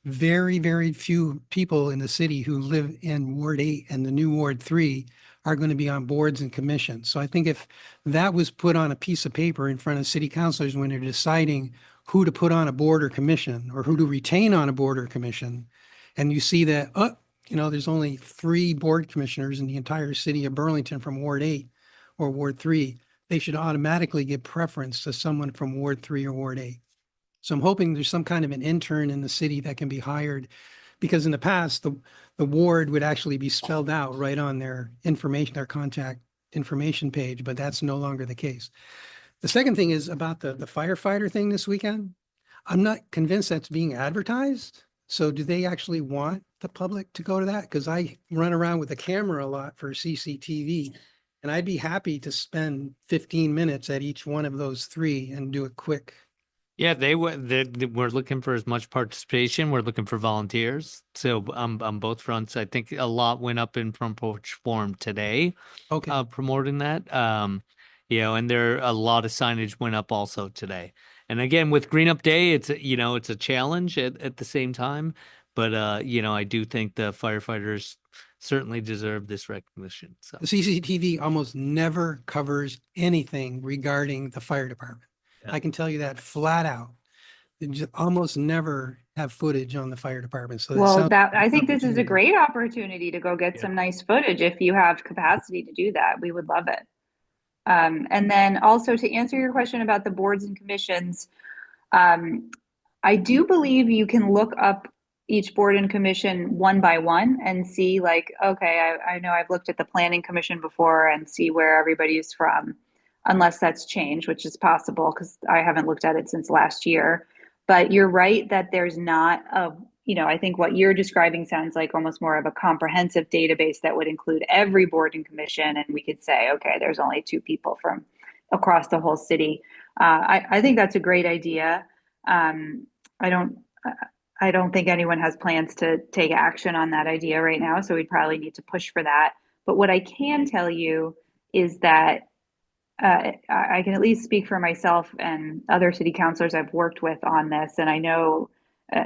very, very few people in the city who live in Ward 8 and the new Ward 3 are going to be on boards and commissions. So I think if that was put on a piece of paper in front of city councilors when they're deciding who to put on a board or commission, or who to retain on a board or commission, and you see that, there's only 3 board commissioners in the entire city of Burlington from Ward 8 or Ward 3, they should automatically give preference to someone from Ward 3 or Ward 8. So I'm hoping there's some kind of an intern in the city that can be hired, because in the past, the ward would actually be spelled out right on their information, their contact information page, but that's no longer the case. The second thing is about the firefighter thing this weekend. I'm not convinced that's being advertised. So do they actually want the public to go to that? Because I run around with a camera a lot for CCTV, and I'd be happy to spend 15 minutes at each one of those 3 and do a quick. Yeah, we're looking for as much participation. We're looking for volunteers. So on both fronts, I think a lot went up in Front Porch Forum today. Okay. Promoting that. And a lot of signage went up also today. And again, with Green Up Day, it's a challenge at the same time. But I do think the firefighters certainly deserve this recognition. So The CCTV almost never covers anything regarding the fire department. Yeah. I can tell you that flat out. They just almost never have footage on the fire department. So I think this is a great opportunity to go get some nice footage if you have capacity to do that. We would love it. And then also, to answer your question about the boards and commissions, I do believe you can look up each board and commission one by one and see, like, okay, I know I've looked at the planning commission before and see where everybody's from, unless that's changed, which is possible because I haven't looked at it since last year. But you're right that there's not I think what you're describing sounds like almost more of a comprehensive database that would include every board and commission. And we could say, okay, there's only 2 people from across the whole city. I think that's a great idea. I don't think anyone has plans to take action on that idea right now, so we'd probably need to push for that. But what I can tell you is that I can at least speak for myself and other city councilors I've worked with on this. And I know,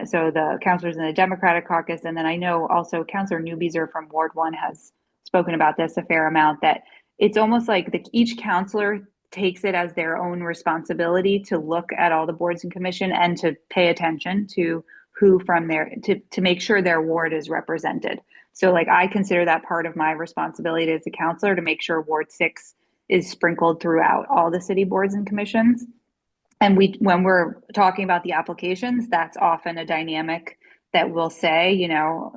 so the councilors in the Democratic caucus, and then I know also Councilor Newbeezer from Ward 1 has spoken about this a fair amount, that it's almost like each councilor takes it as their own responsibility to look at all the boards and commission and to pay attention to who from there, to make sure their ward is represented. So like, I consider that part of my responsibility as a councilor to make sure Ward 6 is sprinkled throughout all the city boards and commissions. And when we're talking about the applications, that's often a dynamic that we'll say,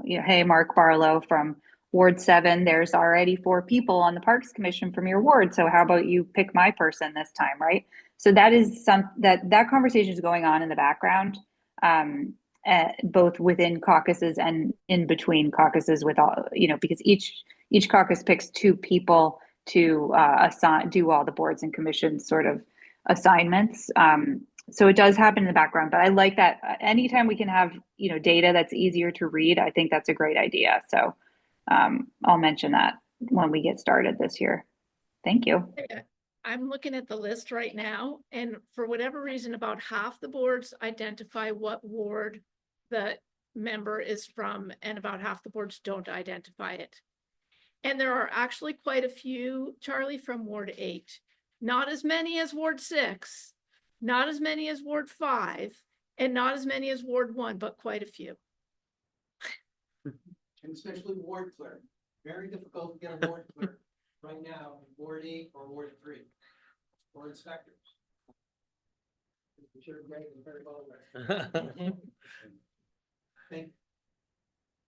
hey, Mark Barlow from Ward 7, there's already 4 people on the Parks Commission from your ward. So how about you pick my person this time, right? So that is that conversation is going on in the background, both within caucuses and in between caucuses with all, because each caucus picks 2 people to do all the boards and commissions sort of assignments. So it does happen in the background, but I like that anytime we can have, you know, data that's easier to read, I think that's a great idea. So I'll mention that when we get started this year. Thank you. I'm looking at the list right now, and for whatever reason, about half the boards identify what ward the member is from, and about half the boards don't identify it. And there are actually quite a few, Charlie, from Ward 8. Not as many as Ward 6, not as many as Ward 5, and not as many as Ward 1, but quite a few. And especially ward clerk. Very difficult to get a ward clerk right now in Ward 8 or Ward 3, or inspectors. I'm sure Greg is very well aware. Thank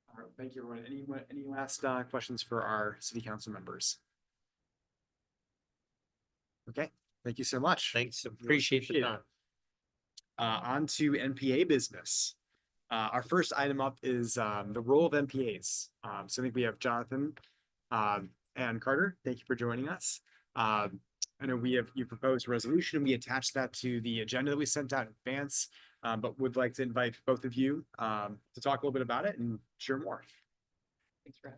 All right, thank you, everyone. Any last questions for our city council members? Okay, thank you so much. Thanks, appreciate the time. On to NPA business. Our first item up is the role of NPAs. So I think we have Jonathan and Carter. Thank you for joining us. I know you proposed a resolution. We attached that to the agenda that we sent out in advance, but would like to invite both of you to talk a little bit about it and share more. Thanks for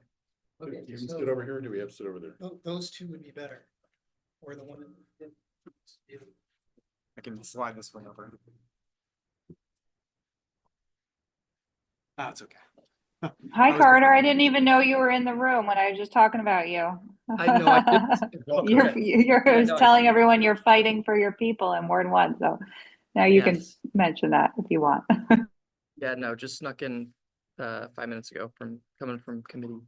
having me. Do you Okay, sit over here or do we have to sit over there? those two would be better. Or the one. I can slide this one over. That's okay. Hi, Carter. I didn't even know you were in the room when I was just talking about you. I know, I didn't. You're know, I telling everyone you're fighting for your people in Ward 1. So now you can Yes. mention that if you want. Yeah, no, just snuck in 5 minutes ago coming from committee.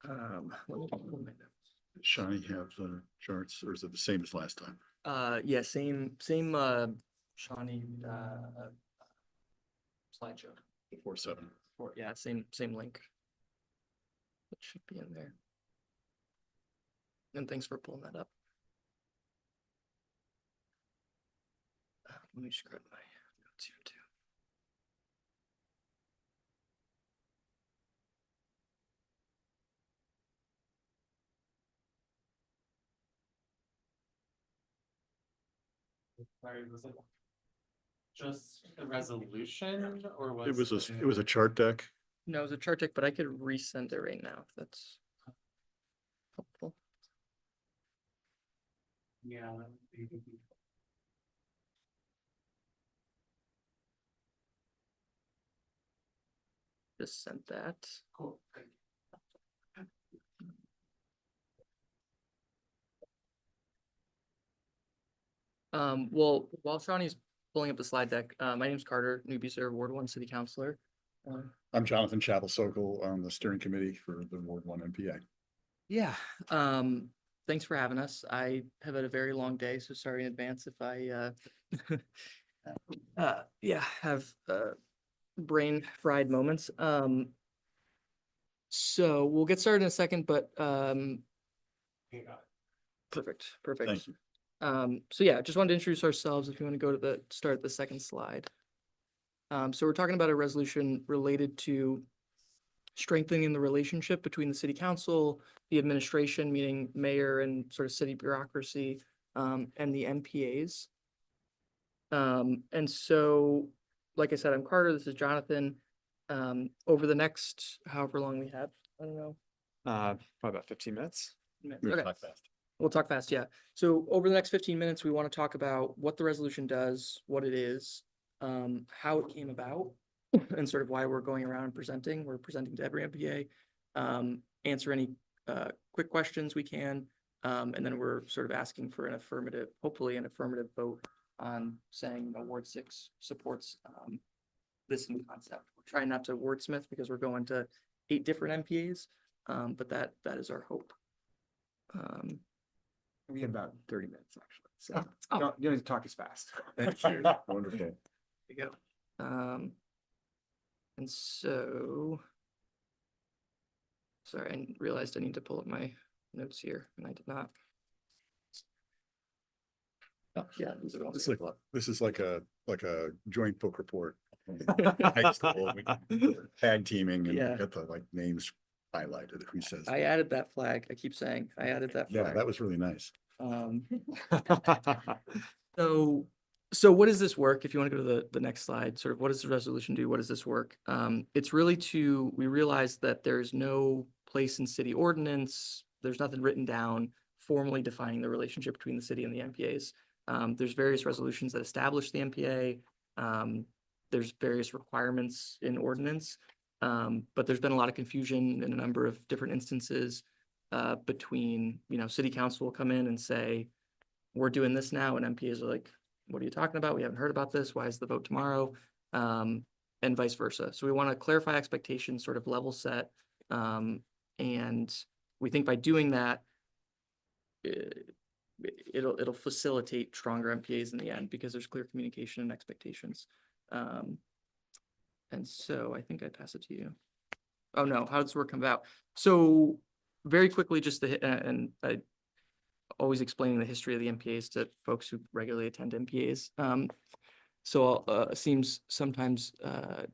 Let me pull my notes. Shawnee have the charts, or is it the same as last time? Yeah, same Shawnee slideshow. 4-7. Yeah, same link. It should be in there. And thanks for pulling that up. Let me just grab my notes here too. Sorry, was it just a resolution or was It was a chart deck. No, it was a chart deck, but I could resend it right now if that's helpful. Yeah. Just sent that. Cool. Well, while Shawnee's pulling up the slide deck, my name's Carter, newbie serve Ward 1 City Councilor. I'm Jonathan Chapel-Sokol on the steering committee for the Ward 1 NPA. Yeah, thanks for having us. I have had a very long day, so sorry in advance if I have brain fried moments. So we'll get started in a second, but perfect. Thank you. So yeah, just wanted to introduce ourselves. If you want to go to start the second slide. So we're talking about a resolution related to strengthening the relationship between the city council, the administration, meaning mayor and sort of city bureaucracy, and the NPAs. And so, like I said, I'm Carter. This is Jonathan. Over the next however long we have, I don't know. Probably about 15 minutes. Okay. Talk fast. We'll talk fast, yeah. So over the next 15 minutes, we want to talk about what the resolution does, what it is, how it came about, and sort of why we're going around and presenting. We're presenting to every MPA, answer any quick questions we can, and then we're sort of asking for hopefully an affirmative vote on saying Ward 6 supports this new concept. We're trying not to wordsmith because we're going to 8 different MPAs, but that is our hope. We have about 30 minutes actually. So Oh. you don't need to talk as fast. Thank you. Wonderful. There you go. And so, sorry, I realized I need to pull up my notes here, and I did not. Oh, yeah, these are all. This is like a joint book report. High school, tag teaming and Yeah. get the names highlighted. Who says? I added that flag. I keep saying I added that Yeah, flag. that was really nice. So what does this work? If you want to go to the next slide, sort of what does the resolution do? What does this work? It's really we realize that there's no place in city ordinance, there's nothing written down formally defining the relationship between the city and the NPAs. There's various resolutions that establish the NPA. There's various requirements in ordinance, but there's been a lot of confusion in a number of different instances between, city council will come in and say, we're doing this now, and NPAs are like, what are you talking about? We haven't heard about this. Why is the vote tomorrow? And vice versa. So we want to clarify expectations, sort of level set. And we think by doing that, it'll facilitate stronger NPAs in the end because there's clear communication and expectations. And so I think I pass it to you. Oh no, how does this work come about? So very quickly, just and I always explaining the history of the NPAs to folks who regularly attend NPAs. So seems sometimes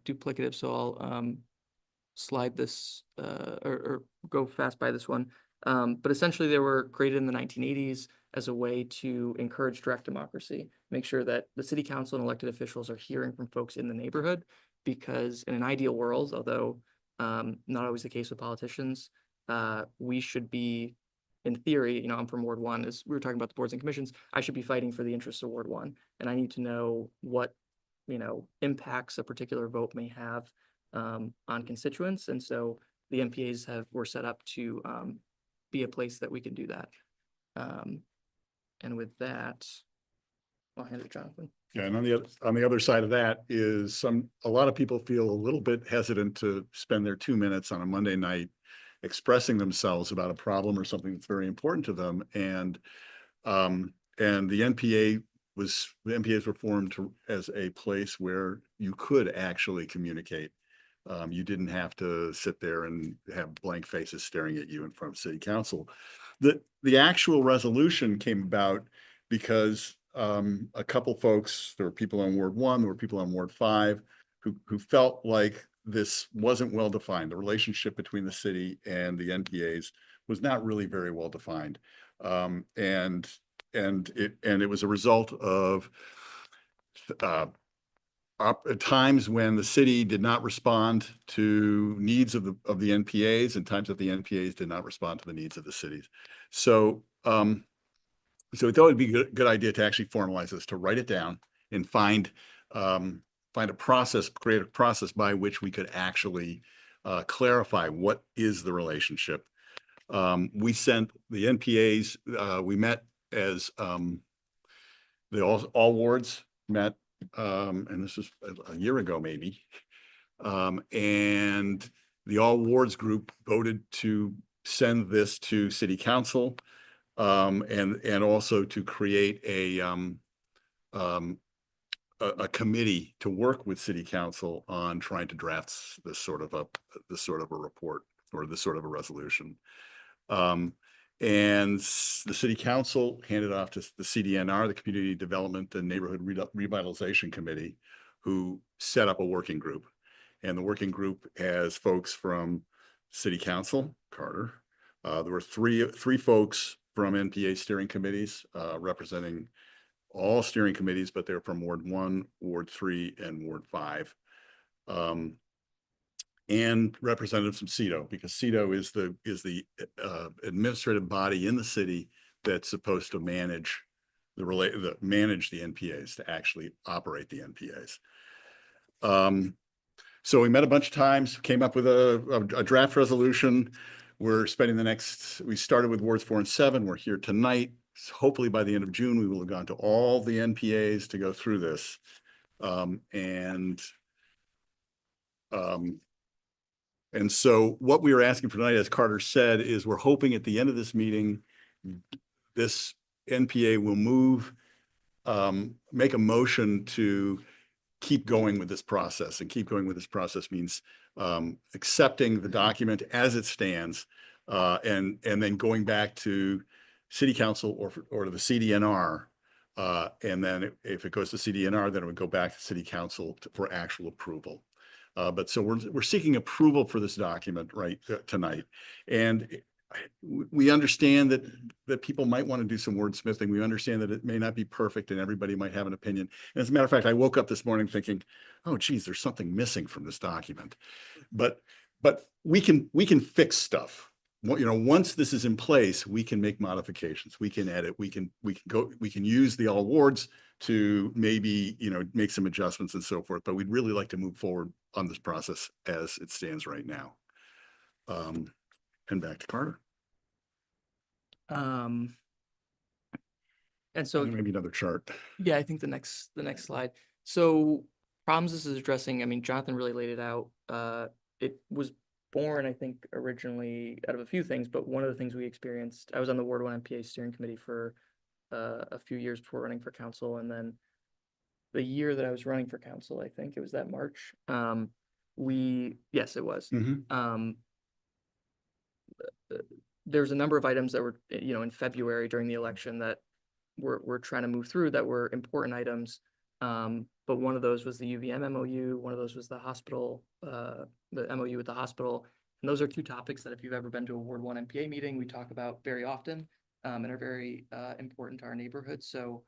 duplicative. So I'll slide this or go fast by this one. But essentially they were created in the 1980s as a way to encourage direct democracy, make sure that the city council and elected officials are hearing from folks in the neighborhood, because in an ideal world, although not always the case with politicians, we should be, in theory, I'm from Ward 1, as we were talking about the boards and commissions, I should be fighting for the interests of Ward 1. And I need to know what, impacts a particular vote may have on constituents. And so the NPAs were set up to be a place that we can do that. And with that, I'll hand it to Jonathan. Yeah, and on the other side of that is a lot of people feel a little bit hesitant to spend their 2 minutes on a Monday night expressing themselves about a problem or something that's very important to them. And the NPAs were formed as a place where you could actually communicate. You didn't have to sit there and have blank faces staring at you in front of city council. The actual resolution came about because a couple folks, there were people on Ward 1, there were people on Ward 5 who felt like this wasn't well defined. The relationship between the city and the NPAs was not really very well defined. And it was a result of times when the city did not respond to needs of the NPAs, and times that the NPAs did not respond to the needs of the cities. So we thought it'd be a good idea to actually formalize this, to write it down and find a process, create a process by which we could actually clarify what is the relationship. We sent the NPAs, we met as all wards met, and this was a year ago maybe, and the all wards group voted to send this to city council, and also to create a committee to work with city council on trying to draft this sort of a report or this sort of a resolution. And the city council handed off to the CDNR, the Community Development and Neighborhood Revitalization Committee, who set up a working group. And the working group has folks from city council, Carter. There were three folks from NPA steering committees, representing all steering committees, but they're from Ward 1, Ward 3, and Ward 5. And representatives from CEDO, because CEDO is the administrative body in the city that's supposed to manage the NPAs, to actually operate the NPAs. So we met a bunch of times, came up with a draft resolution. We're spending we started with wards 4 and 7. We're here tonight. Hopefully by the end of June, we will have gone to all the NPAs to go through this. And so what we are asking for tonight, as Carter said, is we're hoping at the end of this meeting, this NPA will make a motion to keep going with this process. And keep going with this process means accepting the document as it stands, and then going back to city council or to the CDNR. And then if it goes to CDNR, then it would go back to city council for actual approval. But so we're seeking approval for this document tonight. And we understand that people might want to do some wordsmithing. We understand that it may not be perfect and everybody might have an opinion. And as a matter of fact, I woke up this morning thinking, oh, geez, there's something missing from this document. But we can fix stuff. Once this is in place, we can make modifications. We can edit. We can use the all awards to maybe, make some adjustments and so forth. But we'd really like to move forward on this process as it stands right now. And back to Carter. And so maybe another chart. Yeah, I think the next slide. So problems this is addressing, I mean, Jonathan really laid it out. It was born, I think, originally out of a few things, but one of the things we experienced, I was on the Ward 1 NPA steering committee for a few years before running for council. And then the year that I was running for council, I think it was that March, yes, it was. There's a number of items that were, in February during the election that we're trying to move through that were important items. But one of those was the UVM MOU. One of those was the hospital, the MOU with the hospital. And those are two topics that if you've ever been to a Ward 1 NPA meeting, we talk about very often and are very important to our neighborhood. So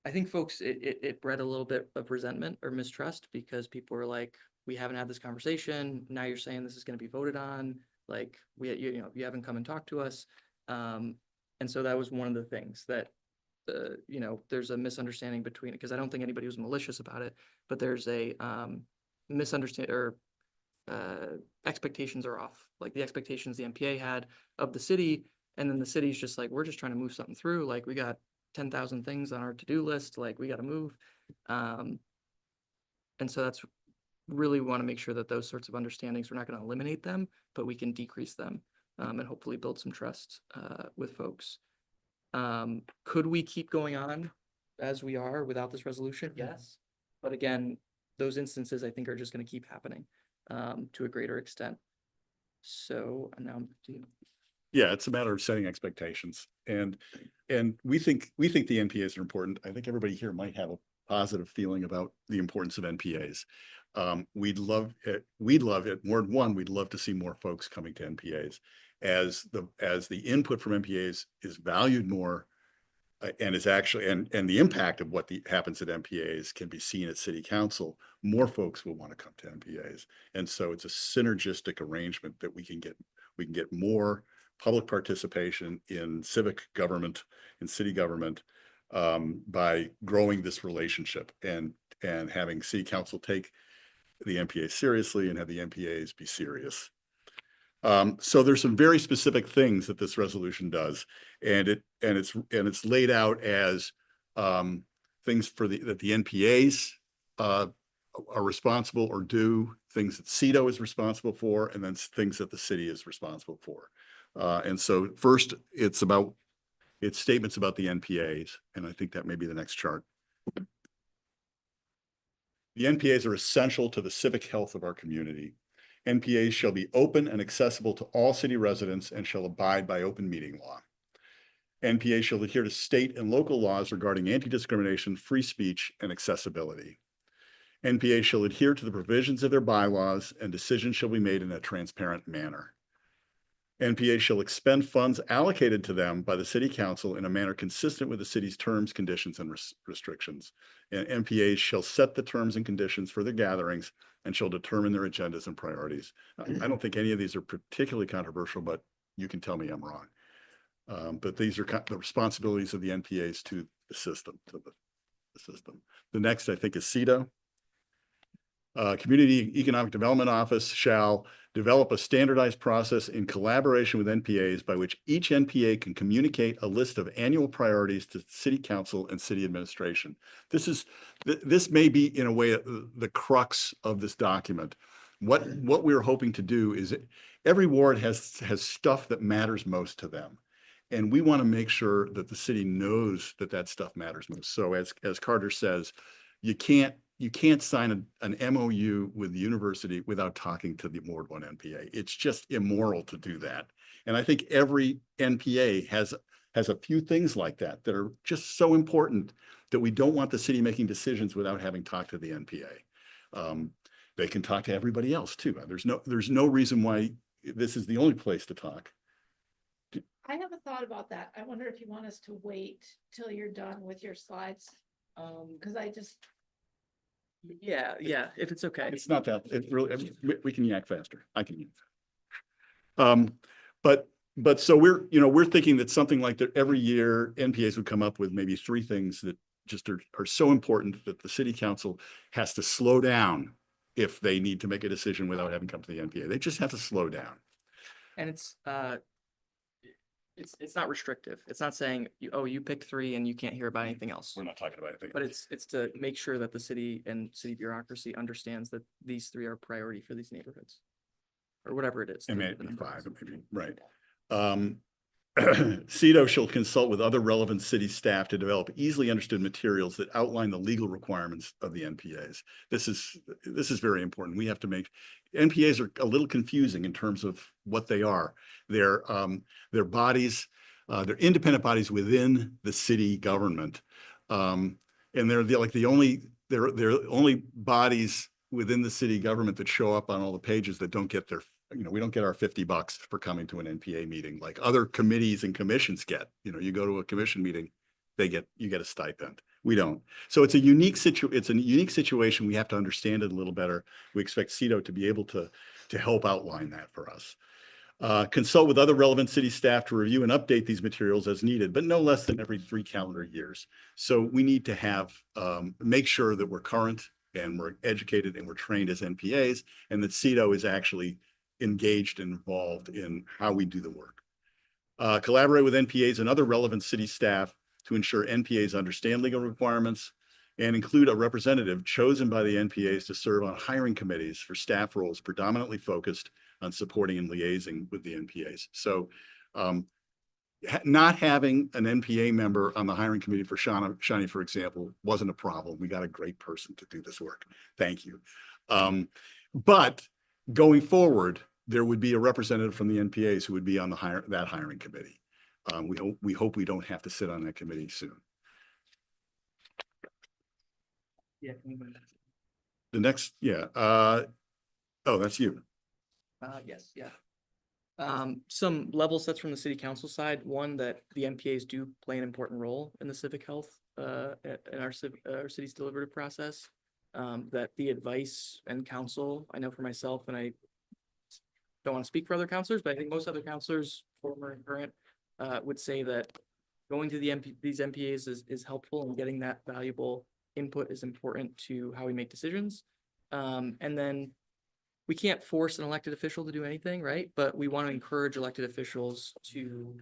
I think folks, it bred a little bit of resentment or mistrust because people were like, we haven't had this conversation. Now you're saying this is going to be voted on. Like you haven't come and talked to us. And so that was one of the things that, there's a misunderstanding between it, because I don't think anybody was malicious about it, but there's a misunderstanding or expectations are off. Like the expectations the NPA had of the city, and then the city's just like, we're just trying to move something through. Like we got 10,000 things on our to-do list. Like we got to move. And so that's really want to make sure that those sorts of understandings, we're not going to eliminate them, but we can decrease them and hopefully build some trust with folks. Could we keep going on as we are without this resolution? Yes. But again, those instances I think are just going to keep happening to a greater extent. So now I'm to you. Yeah, it's a matter of setting expectations. And we think the NPAs are important. I think everybody here might have a positive feeling about the importance of NPAs. We'd love it. Ward 1, we'd love to see more folks coming to NPAs as the input from NPAs is valued more and is actually, and the impact of what happens at NPAs can be seen at city council. More folks will want to come to NPAs. And so it's a synergistic arrangement that we can get more public participation in civic government and city government by growing this relationship and having city council take the NPA seriously and have the NPAs be serious. So there's some very specific things that this resolution does, and it's laid out as things that the NPAs are responsible or do, things that CEDO is responsible for, and then things that the city is responsible for. And so first, it's statements about the NPAs, and I think that may be the next chart. The NPAs are essential to the civic health of our community. NPAs shall be open and accessible to all city residents and shall abide by open meeting law. NPAs shall adhere to state and local laws regarding anti-discrimination, free speech, and accessibility. NPAs shall adhere to the provisions of their bylaws, and decisions shall be made in a transparent manner. NPAs shall expend funds allocated to them by the city council in a manner consistent with the city's terms, conditions, and restrictions. And NPAs shall set the terms and conditions for their gatherings and shall determine their agendas and priorities. I don't think any of these are particularly controversial, but you can tell me I'm wrong. But these are the responsibilities of the NPAs to the system, The next, I think, is CEDO. Community Economic Development Office shall develop a standardized process in collaboration with NPAs by which each NPA can communicate a list of annual priorities to city council and city administration. This may be, in a way, the crux of this document. What we're hoping to do is every ward has stuff that matters most to them. And we want to make sure that the city knows that stuff matters most. So as Carter says, you can't sign an MOU with the university without talking to the Ward 1 NPA. It's just immoral to do that. And I think every NPA has a few things like that are just so important that we don't want the city making decisions without having talked to the NPA. They can talk to everybody else too. There's no reason why this is the only place to talk. I have a thought about that. I wonder if you want us to wait till you're done with your slides, because I just, Yeah, if it's okay. It's not that, it really, I mean, we can yak faster. I can yak. But so we're thinking that something like that every year NPAs would come up with maybe 3 things that just are so important that the city council has to slow down if they need to make a decision without having come to the NPA. They just have to slow down. And it's not restrictive. It's not saying, you picked 3 and you can't hear about anything else. We're not talking about anything. But it's to make sure that the city and city bureaucracy understands that these 3 are priority for these neighborhoods. Or whatever it is. It may the be number 5, is. it may be, right. CEDO shall consult with other relevant city staff to develop easily understood materials that outline the legal requirements of the NPAs. This is very important. We have to make, NPAs are a little confusing in terms of what they are. They're bodies, they're independent bodies within the city government. And they're the only bodies within the city government that show up on all the pages that don't get their, we don't get our $50 for coming to an NPA meeting like other committees and commissions get. You go to a commission meeting, you get a stipend. We don't. So it's a unique situation. We have to understand it a little better. We expect CEDO to be able to help outline that for us. Consult with other relevant city staff to review and update these materials as needed, but no less than every 3 calendar years. So we need to have, make sure that we're current and we're educated and we're trained as NPAs, and that CEDO is actually engaged and involved in how we do the work. Collaborate with NPAs and other relevant city staff to ensure NPAs understand legal requirements, and include a representative chosen by the NPAs to serve on hiring committees for staff roles predominantly focused on supporting and liaising with the NPAs. So not having an NPA member on the hiring committee for Shawnee, for example, wasn't a problem. We got a great person to do this work. Thank you. But going forward, there would be a representative from the NPAs who would be on that hiring committee. We hope we don't have to sit on that committee soon. Yeah. The next, yeah. Oh, that's you. Yes, yeah. Some level sets from the city council side. One, that the NPAs do play an important role in the civic health in our city's deliberative process. That the advice and counsel, I know for myself, and I don't want to speak for other counselors, but I think most other counselors, former and current, would say that going to these NPAs is helpful, and getting that valuable input is important to how we make decisions. And then we can't force an elected official to do anything, right? But we want to encourage elected officials to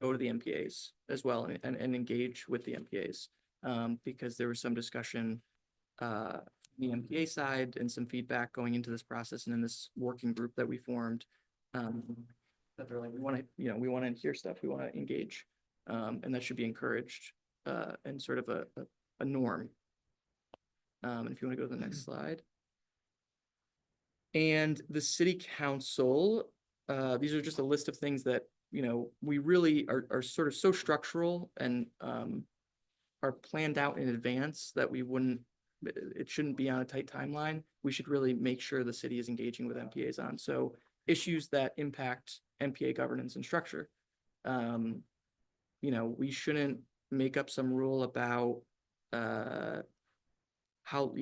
go to the NPAs as well and engage with the NPAs, because there was some discussion the NPA side and some feedback going into this process and in this working group that we formed, that they're like, we want to hear stuff, we want to engage, and that should be encouraged and sort of a norm. And if you want to go to the next slide. And the city council, these are just a list of things that, we really are sort of so structural and are planned out in advance that it shouldn't be on a tight timeline. We should really make sure the city is engaging with NPAs on. So issues that impact NPA governance and structure. We shouldn't make up some rule about how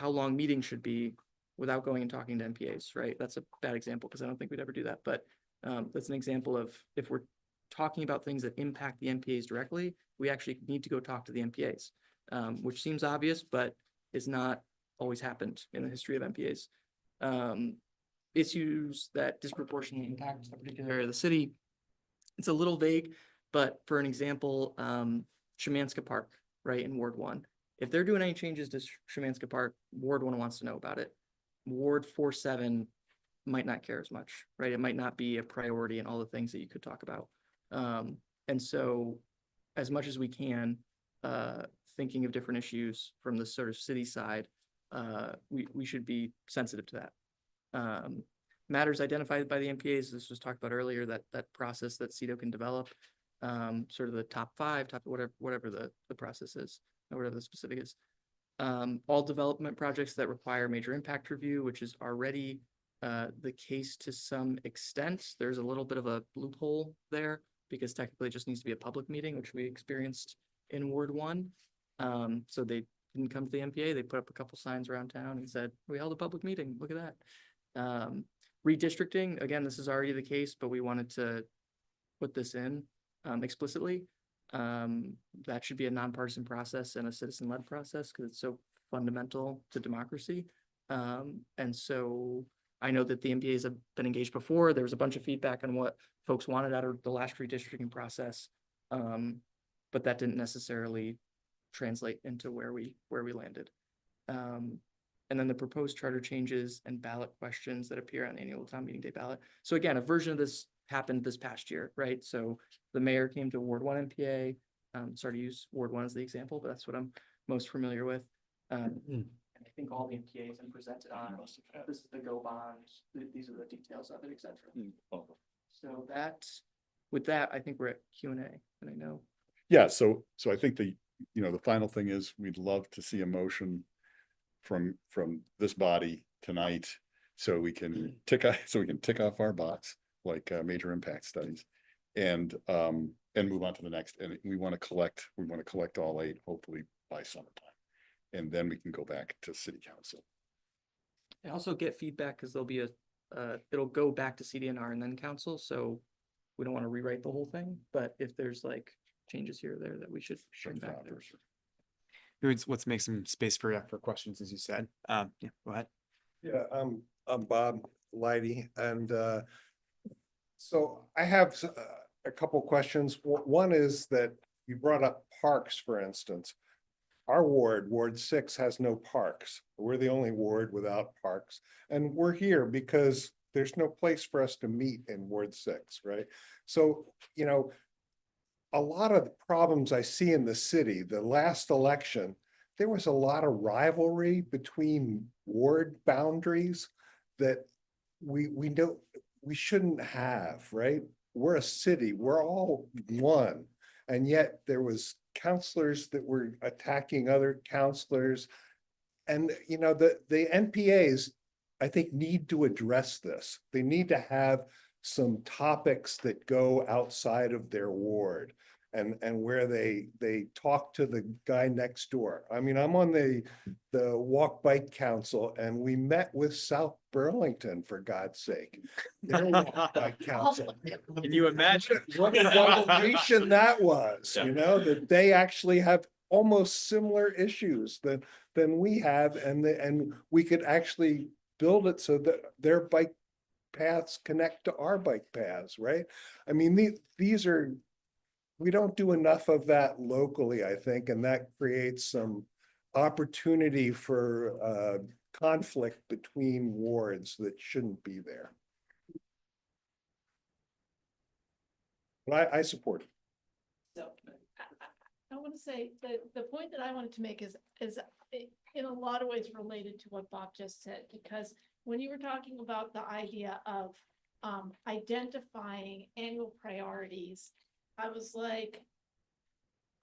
long meetings should be without going and talking to NPAs, right? That's a bad example because I don't think we'd ever do that. But that's an example of, if we're talking about things that impact the NPAs directly, we actually need to go talk to the NPAs, which seems obvious, but is not always happened in the history of NPAs. Issues that disproportionately impact a particular area of the city. It's a little vague, but for an example, Szymanska Park, right, in Ward 1. If they're doing any changes to Szymanska Park, Ward 1 wants to know about it. Ward 4-7 might not care as much, right? It might not be a priority in all the things that you could talk about. And so as much as we can, thinking of different issues from the sort of city side, we should be sensitive to that. Matters identified by the NPAs, this was talked about earlier, that process that CEDO can develop, sort of the top 5, whatever the process is, or whatever the specific is. All development projects that require major impact review, which is already the case to some extent. There's a little bit of a loophole there because technically it just needs to be a public meeting, which we experienced in Ward 1. So they didn't come to the NPA. They put up a couple signs around town and said, we held a public meeting. Look at that. Redistricting, again, this is already the case, but we wanted to put this in explicitly. That should be a nonpartisan process and a citizen-led process because it's so fundamental to democracy. And so I know that the NPAs have been engaged before. There was a bunch of feedback on what folks wanted out of the last redistricting process. But that didn't necessarily translate into where we landed. And then the proposed charter changes and ballot questions that appear on annual town meeting day ballot. So again, a version of this happened this past year, right? So the mayor came to Ward 1 NPA. Sorry to use Ward 1 as the example, but that's what I'm most familiar with. And I think all the NPAs have presented on, this is the go bond, these are the details of it, et cetera. So with that, I think we're at Q&A, and I know. Yeah, so I think the final thing is we'd love to see a motion from this body tonight so we can tick off our box like major impact studies and move on to the next. And we want to collect all 8 hopefully by summertime. And then we can go back to city council. I also get feedback because there'll be it'll go back to CDNR and then council. So we don't want to rewrite the whole thing, but if there's like changes here or there that we should bring back there. Let's make some space for questions, as you said. Yeah, go ahead. Yeah, I'm Bob Leidy, and so I have a couple questions. One is that you brought up parks, for instance. Our ward, Ward 6, has no parks. We're the only ward without parks, and we're here because there's no place for us to meet in Ward 6, right? So, a lot of the problems I see in the city, the last election, there was a lot of rivalry between ward boundaries that we shouldn't have, right? We're a city, we're all one. And yet there was counselors that were attacking other counselors. And the NPAs, I think, need to address this. They need to have some topics that go outside of their ward and where they talk to the guy next door. I mean, I'm on the Walk Bike Council, and we met with South Burlington, for God's sake. Their Walk Bike Council. Can you imagine What a revelation that was, that they actually have almost similar issues than we have, and we could actually build it so that their bike paths connect to our bike paths, right? I mean, we don't do enough of that locally, I think, and that creates some opportunity for conflict between wards that shouldn't be there. But I support it. So I want to say the point that I wanted to make is in a lot of ways related to what Bob just said, because when you were talking about the idea of identifying annual priorities, I was like,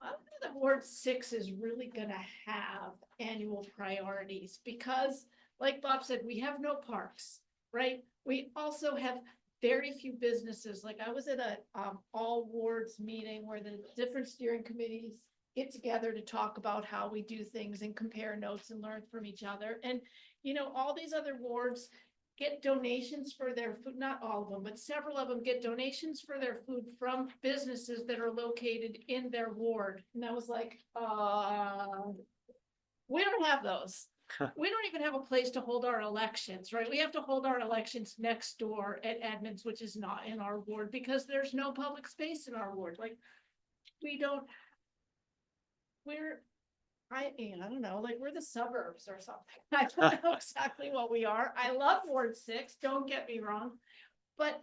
I don't know that Ward 6 is really going to have annual priorities because, like Bob said, we have no parks, right? We also have very few businesses. Like I was at a all wards meeting where the different steering committees get together to talk about how we do things and compare notes and learn from each other. And, all these other wards get donations for their food, not all of them, but several of them get donations for their food from businesses that are located in their ward. And I was like, we don't have those. We don't even have a place to hold our elections, right? We have to hold our elections next door at Edmonds, which is not in our ward because there's no public space in our ward. Like I don't know, like we're the suburbs or something. I don't know exactly what we are. I love Ward 6, don't get me wrong. But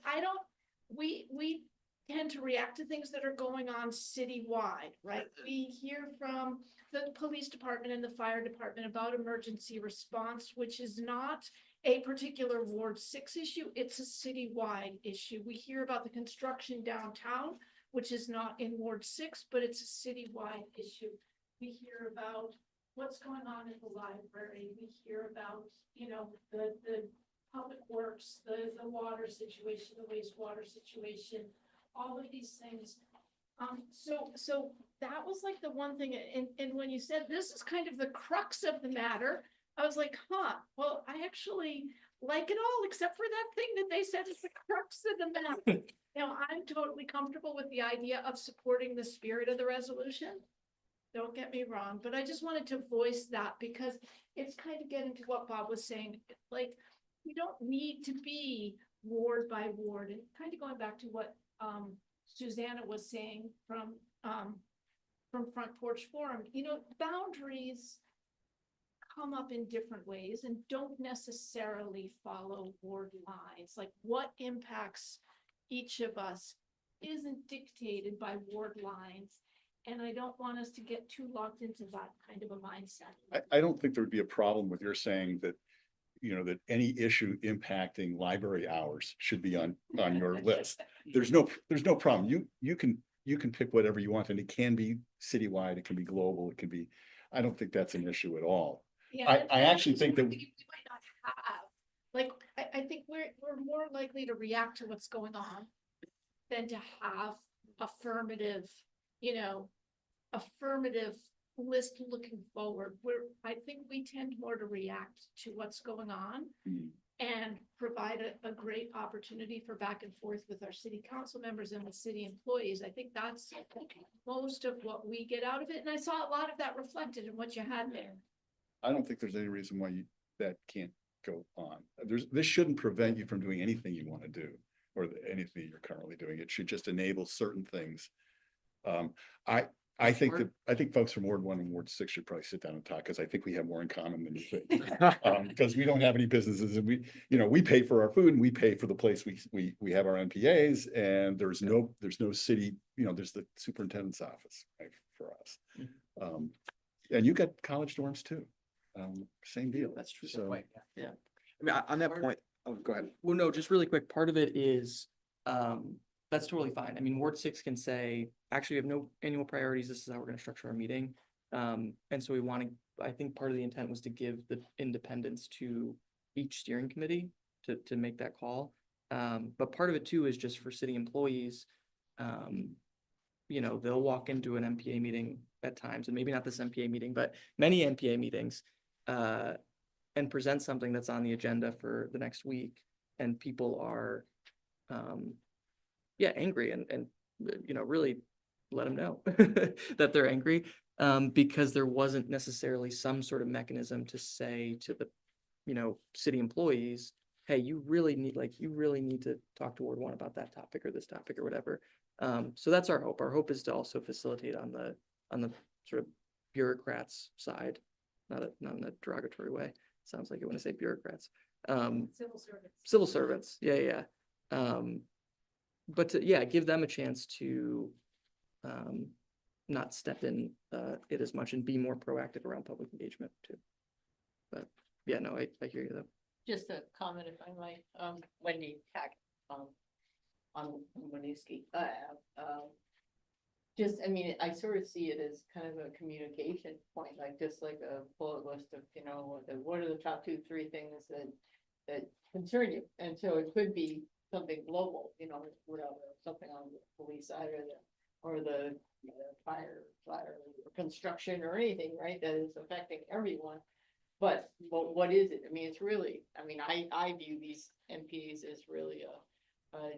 we tend to react to things that are going on citywide, right? We hear from the police department and the fire department about emergency response, which is not a particular Ward 6 issue, it's a citywide issue. We hear about the construction downtown, which is not in Ward 6, but it's a citywide issue. We hear about what's going on in the library. We hear about, the public works, the water situation, the wastewater situation, all of these things. So that was like the one thing, and when you said this is kind of the crux of the matter, I was like, huh, well, I actually like it all except for that thing that they said is the crux of the matter. Now, I'm totally comfortable with the idea of supporting the spirit of the resolution. Don't get me wrong, but I just wanted to voice that because it's kind of getting to what Bob was saying. Like, you don't need to be ward by ward, and kind of going back to what Susanna was saying from Front Porch Forum. You know, boundaries come up in different ways and don't necessarily follow ward lines. Like what impacts each of us isn't dictated by ward lines. And I don't want us to get too locked into that kind of a mindset. I don't think there would be a problem with your saying that, you know, that any issue impacting library hours should be on your list. There's no problem. You can pick whatever you want, and it can be citywide, it can be global, it can be, I don't think that's an issue at all. Yeah, I actually think that we might not have, like, I think we're more likely to react to what's going on than to have affirmative, you know, affirmative list looking forward. I think we tend more to react to what's going on and provide a great opportunity for back and forth with our city council members and with city employees. I think that's most of what we get out of it. And I saw a lot of that reflected in what you had there. I don't think there's any reason why that can't go on. This shouldn't prevent you from doing anything you want to do or anything you're currently doing. It should just enable certain things. I think folks from Ward 1 and Ward 6 should probably sit down and talk, because I think we have more in common than you think. Because we don't have any businesses, and we pay for our food and we pay for the place we have our NPAs, and there's no city, there's the superintendent's office, right, for us. And you got college dorms too. Same deal. That's true. So, Yeah. I mean, on that point, oh, go ahead. well, no, just really quick, part of it is, that's totally fine. I mean, Ward 6 can say, actually, we have no annual priorities. This is how we're going to structure our meeting. And so I think part of the intent was to give the independence to each steering committee to make that call. But part of it too is just for city employees. They'll walk into an NPA meeting at times, and maybe not this NPA meeting, but many NPA meetings, and present something that's on the agenda for the next week. And people are, angry and really let them know that they're angry, because there wasn't necessarily some sort of mechanism to say to the, city employees, hey, you really need to talk to Ward 1 about that topic or this topic or whatever. So that's our hope. Our hope is to also facilitate on the sort of bureaucrats side, not in a derogatory way. Sounds like you want to say bureaucrats. Civil servants. Yeah. But to give them a chance to not step in it as much and be more proactive around public engagement too. But yeah, no, I hear you though. Just a comment, if I might, Wendy Tack, on Winooski. I sort of see it as kind of a communication point, like just like a bullet list of, what are the top 2, 3 things that concern you? And so it could be something global, whatever, something on the police side or the fire or construction or anything, right? That is affecting everyone. But what is it? I mean, it's really, I view these NPAs as really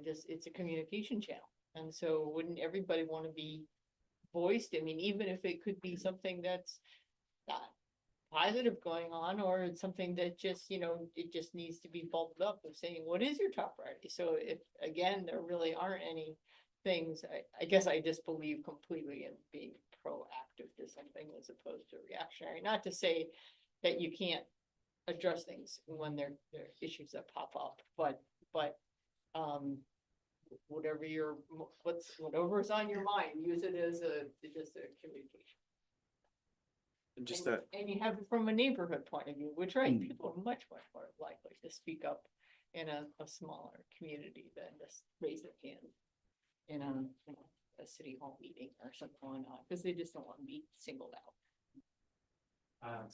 it's a communication channel. And so wouldn't everybody want to be voiced? I mean, even if it could be something that's not positive going on, or it's something that just, it just needs to be bulked up of saying, what is your top priority? So if, again, there really aren't any things, I guess I disbelieve completely in being proactive to something as opposed to reactionary. Not to say that you can't address things when there are issues that pop up, but whatever's on your mind, use it as just a communication. And you have it from a neighborhood point of view, which people are much more likely to speak up in a smaller community than just raise their hand in a city hall meeting or something going on, because they just don't want to be singled out.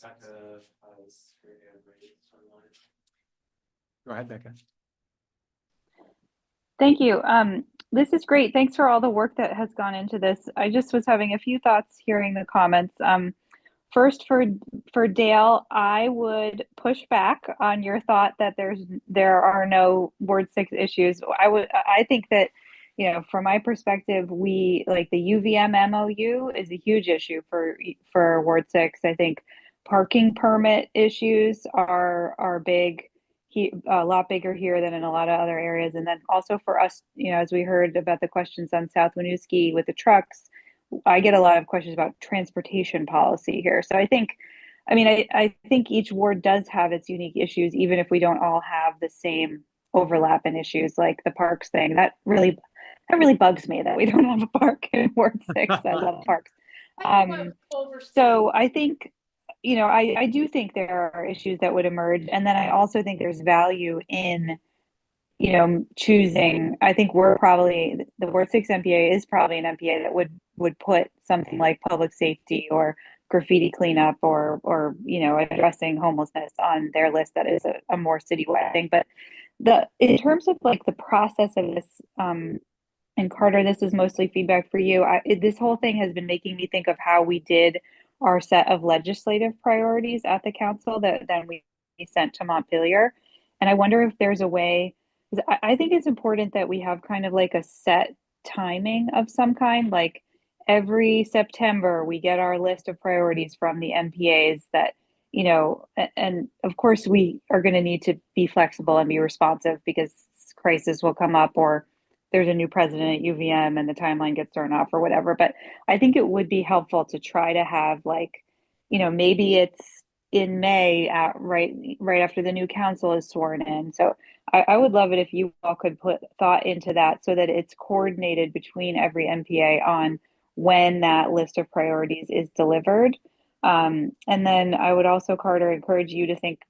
Becca, Go ahead, Becca. Thank you. This is great. Thanks for all the work that has gone into this. I just was having a few thoughts hearing the comments. First, for Dale, I would push back on your thought that there are no Ward 6 issues. I think that, you know, from my perspective, we like the UVM MOU is a huge issue for Ward 6. I think parking permit issues are big, a lot bigger here than in a lot of other areas. And then also for us, you know, as we heard about the questions on South Winooski with the trucks, I get a lot of questions about transportation policy here. So I think, I mean, I think each ward does have its unique issues, even if we don't all have the same overlap in issues, like the parks thing. That really bugs me that we don't have a park in Ward 6. I love parks. So I think, you know, I do think there are issues that would emerge. And then I also think there's value in, you know, choosing. I think we're probably, the Ward 6 NPA is probably an NPA that would put something like public safety or graffiti cleanup or you know, addressing homelessness on their list. That is a more citywide thing. But in terms of like the process of this, and Carter, this is mostly feedback for you. This whole thing has been making me think of how we did our set of legislative priorities at the council that then we sent to Montpelier. And I wonder if there's a way, 'cause I think it's important that we have kind of like a set timing of some kind, like every September we get our list of priorities from the NPAs that, you know, and of course we are going to need to be flexible and be responsive because crisis will come up or there's a new president at UVM and the timeline gets thrown off or whatever. But I think it would be helpful to try to have like, you know, maybe it's in May, right after the new council is sworn in. So I would love it if you all could put thought into that so that it's coordinated between every NPA on when that list of priorities is delivered. And then I would also, Carter, encourage you to think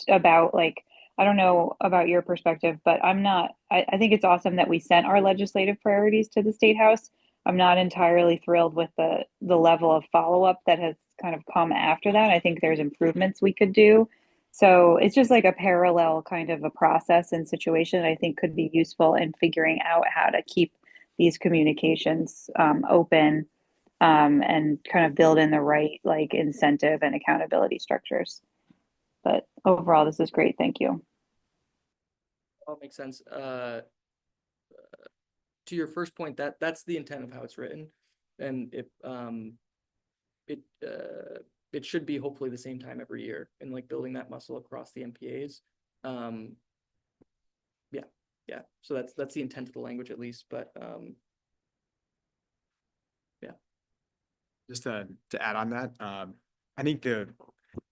about like, I don't know about your perspective, but I think it's awesome that we sent our legislative priorities to the State House. I'm not entirely thrilled with the level of follow-up that has kind of come after that. I think there's improvements we could do. So it's just like a parallel kind of a process and situation I think could be useful in figuring out how to keep these communications open and kind of build in the right like incentive and accountability structures. But overall, this is great. Thank you. All makes sense. To your first point, that's the intent of how it's written, and it should be hopefully the same time every year, and like building that muscle across the NPAs. Yeah. So that's the intent of the language at least, but yeah. Just to add on that, I think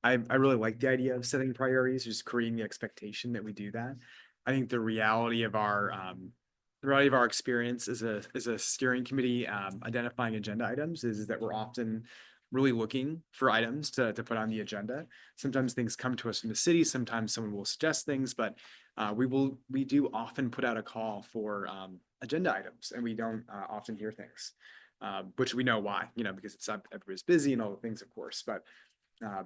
I really like the idea of setting priorities, just creating the expectation that we do that. I think the reality of our experience as a steering committee identifying agenda items is that we're often really looking for items to put on the agenda. Sometimes things come to us from the city, sometimes someone will suggest things, but we do often put out a call for agenda items, and we don't often hear things, which we know why, you know, because it's everybody's busy and all the things, of course, but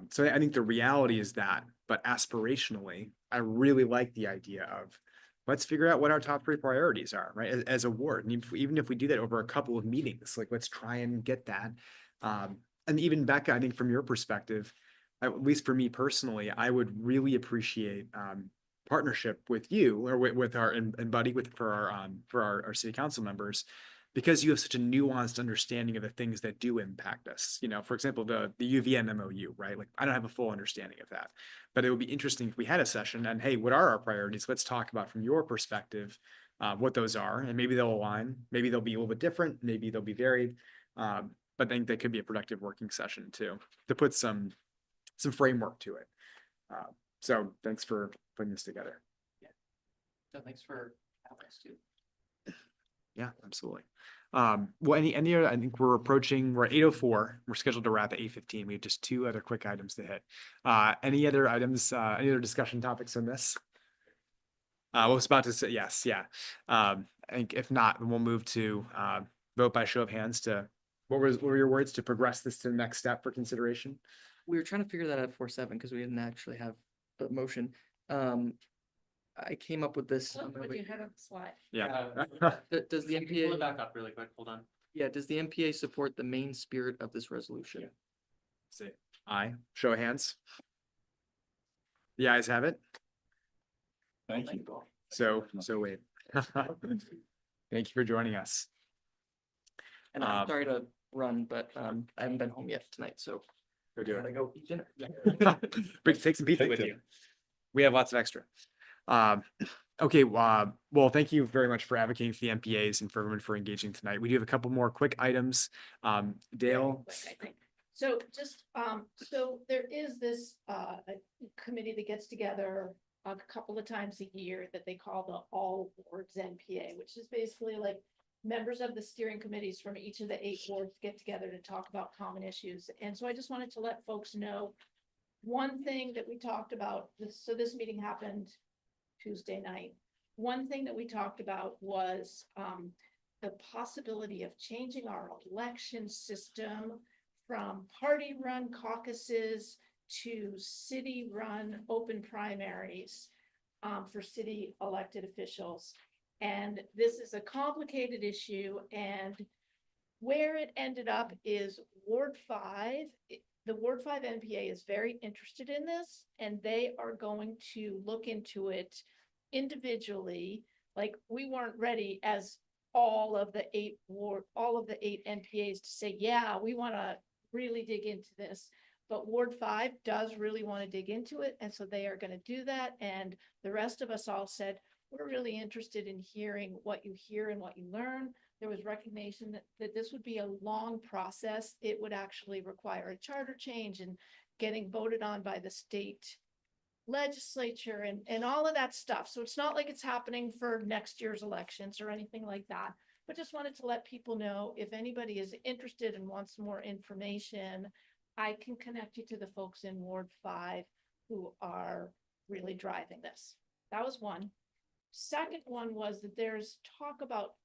so I think the reality is that, but aspirationally, I really like the idea of let's figure out what our top 3 priorities are, right? As a ward, and even if we do that over a couple of meetings, like let's try and get that. And even Becca, I think from your perspective, at least for me personally, I would really appreciate partnership with you or with our and Buddy for our city council members, because you have such a nuanced understanding of the things that do impact us. You know, for example, the UVM MOU, right? Like I don't have a full understanding of that, but it would be interesting if we had a session and, hey, what are our priorities? Let's talk about from your perspective what those are, and maybe they'll align, maybe they'll be a little bit different, maybe they'll be varied. But I think that could be a productive working session too, to put some framework to it. So thanks for putting this together. Yeah. So thanks for having us too. Yeah, absolutely. Well, any other, I think we're at 8:04. We're scheduled to wrap at 8:15. We have just 2 other quick items to hit. Any other items, any other discussion topics on this? I was about to say yes. Yeah. I think if not, then we'll move to vote by show of hands to, what were your words, to progress this to the next step for consideration? We were trying to figure that out 4-7 because we didn't actually have a motion. I came up with this. Look what you had on the slide. Yeah. Does the Can you pull it NPA, back up really quick? Hold on. yeah, does the NPA support the main spirit of this resolution? Say aye. Show of hands. The ayes have it. Thank you. So wait. Thank you for joining us. And I'm sorry to run, but I haven't been home yet tonight, so Go do I gotta go eat dinner. Take some pizza with you. We have lots of extra. Okay, well, thank you very much for advocating for the MPAs and for everyone for engaging tonight. We do have a couple more quick items. Dale? I think. So just, so there is this, a committee that gets together a couple of times a year that they call the All Wards NPA, which is basically like members of the steering committees from each of the 8 wards get together to talk about common issues. And so I just wanted to let folks know, one thing that we talked about, so this meeting happened Tuesday night. One thing that we talked about was the possibility of changing our election system from party-run caucuses to city-run open primaries for city elected officials. And this is a complicated issue, and where it ended up is Ward 5. The Ward 5 NPA is very interested in this, and they are going to look into it individually. Like, we weren't ready as all of the 8 NPAs to say, yeah, we want to really dig into this. But Ward 5 does really want to dig into it, and so they are going to do that. And the rest of us all said, we're really interested in hearing what you hear and what you learn. There was recognition that this would be a long process. It would actually require a charter change and getting voted on by the state legislature and all of that stuff. So it's not like it's happening for next year's elections or anything like that. But just wanted to let people know, if anybody is interested and wants more information, I can connect you to the folks in Ward 5 who are really driving this. That was one. Second one was that there's talk about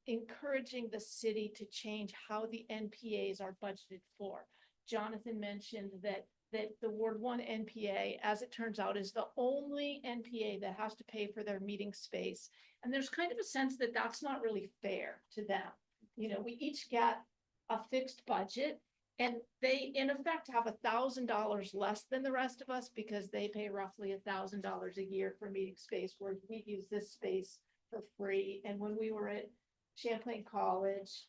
encouraging the city to change how the NPAs are budgeted for. Jonathan mentioned that the Ward 1 NPA, as it turns out, is the only NPA that has to pay for their meeting space. And there's kind of a sense that that's not really fair to them. You know, we each get a fixed budget, and they in effect have $1,000 less than the rest of us because they pay roughly $1,000 a year for meeting space, where we use this space for free. And when we were at Champlain College,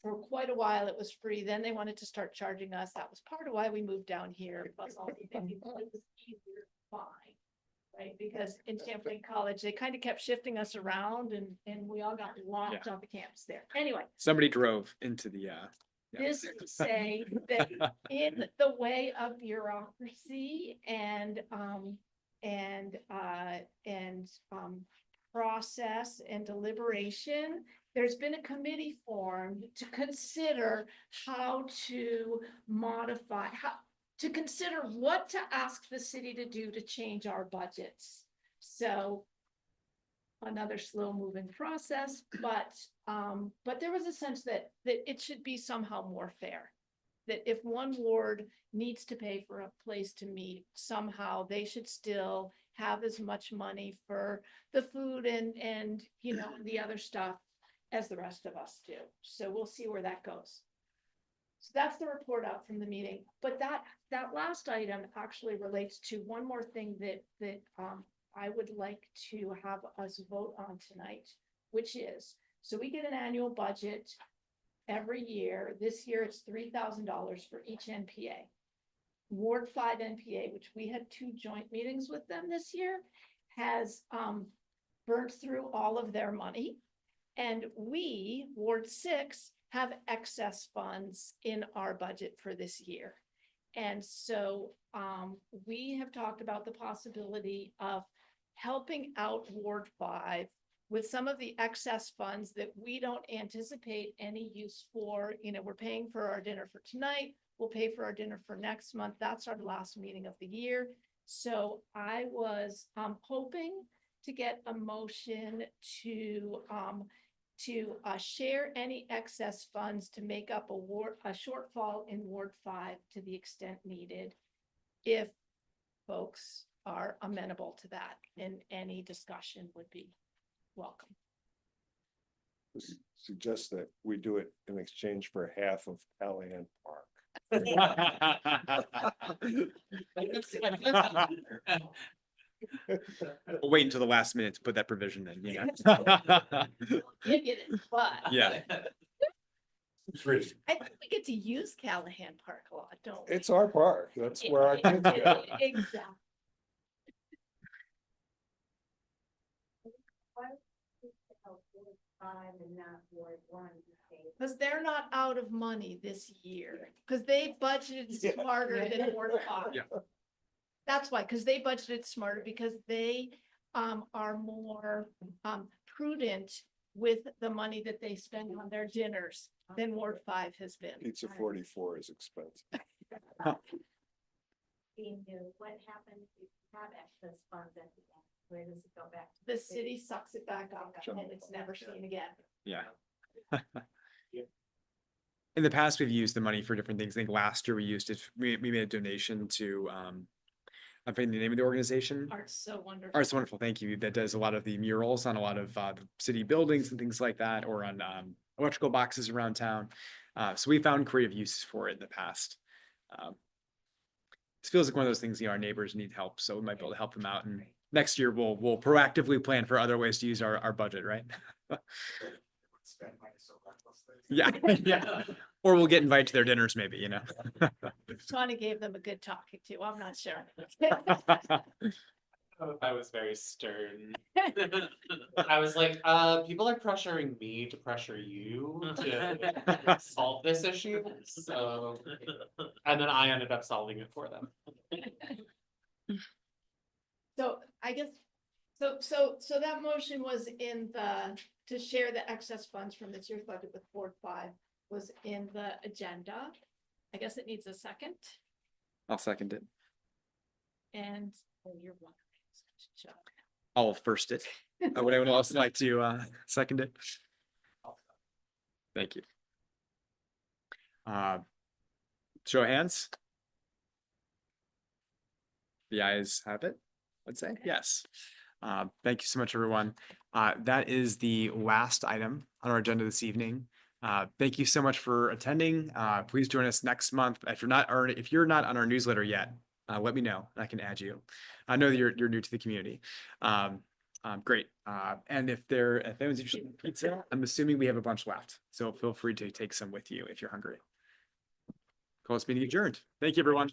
for quite a while it was free. Then they wanted to start charging us. That was part of why we moved down here. Plus all the things, it was easier to find, right? Because in Champlain College, they kind of kept shifting us around, and we all got locked on the campus there. Anyway. Somebody drove into the This is to say that in the way of bureaucracy and process and deliberation, there's been a committee formed to consider how to modify, to consider what to ask the city to do to change our budgets. So another slow moving process, but there was a sense that it should be somehow more fair. That if one ward needs to pay for a place to meet, somehow they should still have as much money for the food and you know, the other stuff as the rest of us do. So we'll see where that goes. So that's the report out from the meeting. But that last item actually relates to one more thing that I would like to have us vote on tonight, which is, so we get an annual budget every year. This year it's $3,000 for each NPA. Ward 5 NPA, which we had 2 joint meetings with them this year, has burnt through all of their money. And we, Ward 6, have excess funds in our budget for this year. And so we have talked about the possibility of helping out Ward 5 with some of the excess funds that we don't anticipate any use for. You know, we're paying for our dinner for tonight. We'll pay for our dinner for next month. That's our last meeting of the year. So I was hoping to get a motion to share any excess funds to make up a shortfall in Ward 5 to the extent needed. If folks are amenable to that, and any discussion would be welcome. Suggest that we do it in exchange for half of Callahan Park. We'll wait until the last minute to put that provision in, You get it, but Yeah. I think we get to use Callahan Park a lot, don't we? It's our park. That's where our kids go. Exactly. Because they're not out of money this year, because they budgeted smarter than Ward 5. Yeah. That's why, because they budgeted smarter, because they are more prudent with the money that they spend on their dinners than Ward 5 has been. Pizza 44 is expensive. What happens if you have excess funds at the end? Where does it go back? The city sucks it back up and it's never seen again. Yeah. In the past, we've used the money for different things. I think last year we used it, we made a donation to, I'm forgetting the name of the organization. Art's so wonderful. Art's Wonderful, thank you. That does a lot of the murals on a lot of city buildings and things like that, or on electrical boxes around town. So we found creative uses for it in the past. This feels like one of those things, our neighbors need help, so we might be able to help them out. And next year we'll proactively plan for other ways to use our budget, right? Yeah, yeah. Or we'll get invited to their dinners, maybe, Tawny gave them a good talking to, I'm not sure. I was very stern. I was like, people are pressuring me to pressure you to solve this issue. So, and then I ended up solving it for them. So I guess, so that motion was in to share the excess funds from this year's budget with Ward 5 was in the agenda. I guess it needs a second, I'll second it. and you're one. I'll first it. Would anyone else like to second it? Thank you. Show of hands. The ayes have it, let's say, yes. Thank you so much, everyone. That is the last item on our agenda this evening. Thank you so much for attending. Please join us next month. If you're not on our newsletter yet, let me know. I can add you. I know that you're new to the community. Great. And if anyone's interested in pizza, I'm assuming we have a bunch left. So feel free to take some with you if you're hungry. Call this meeting adjourned. Thank you, everyone.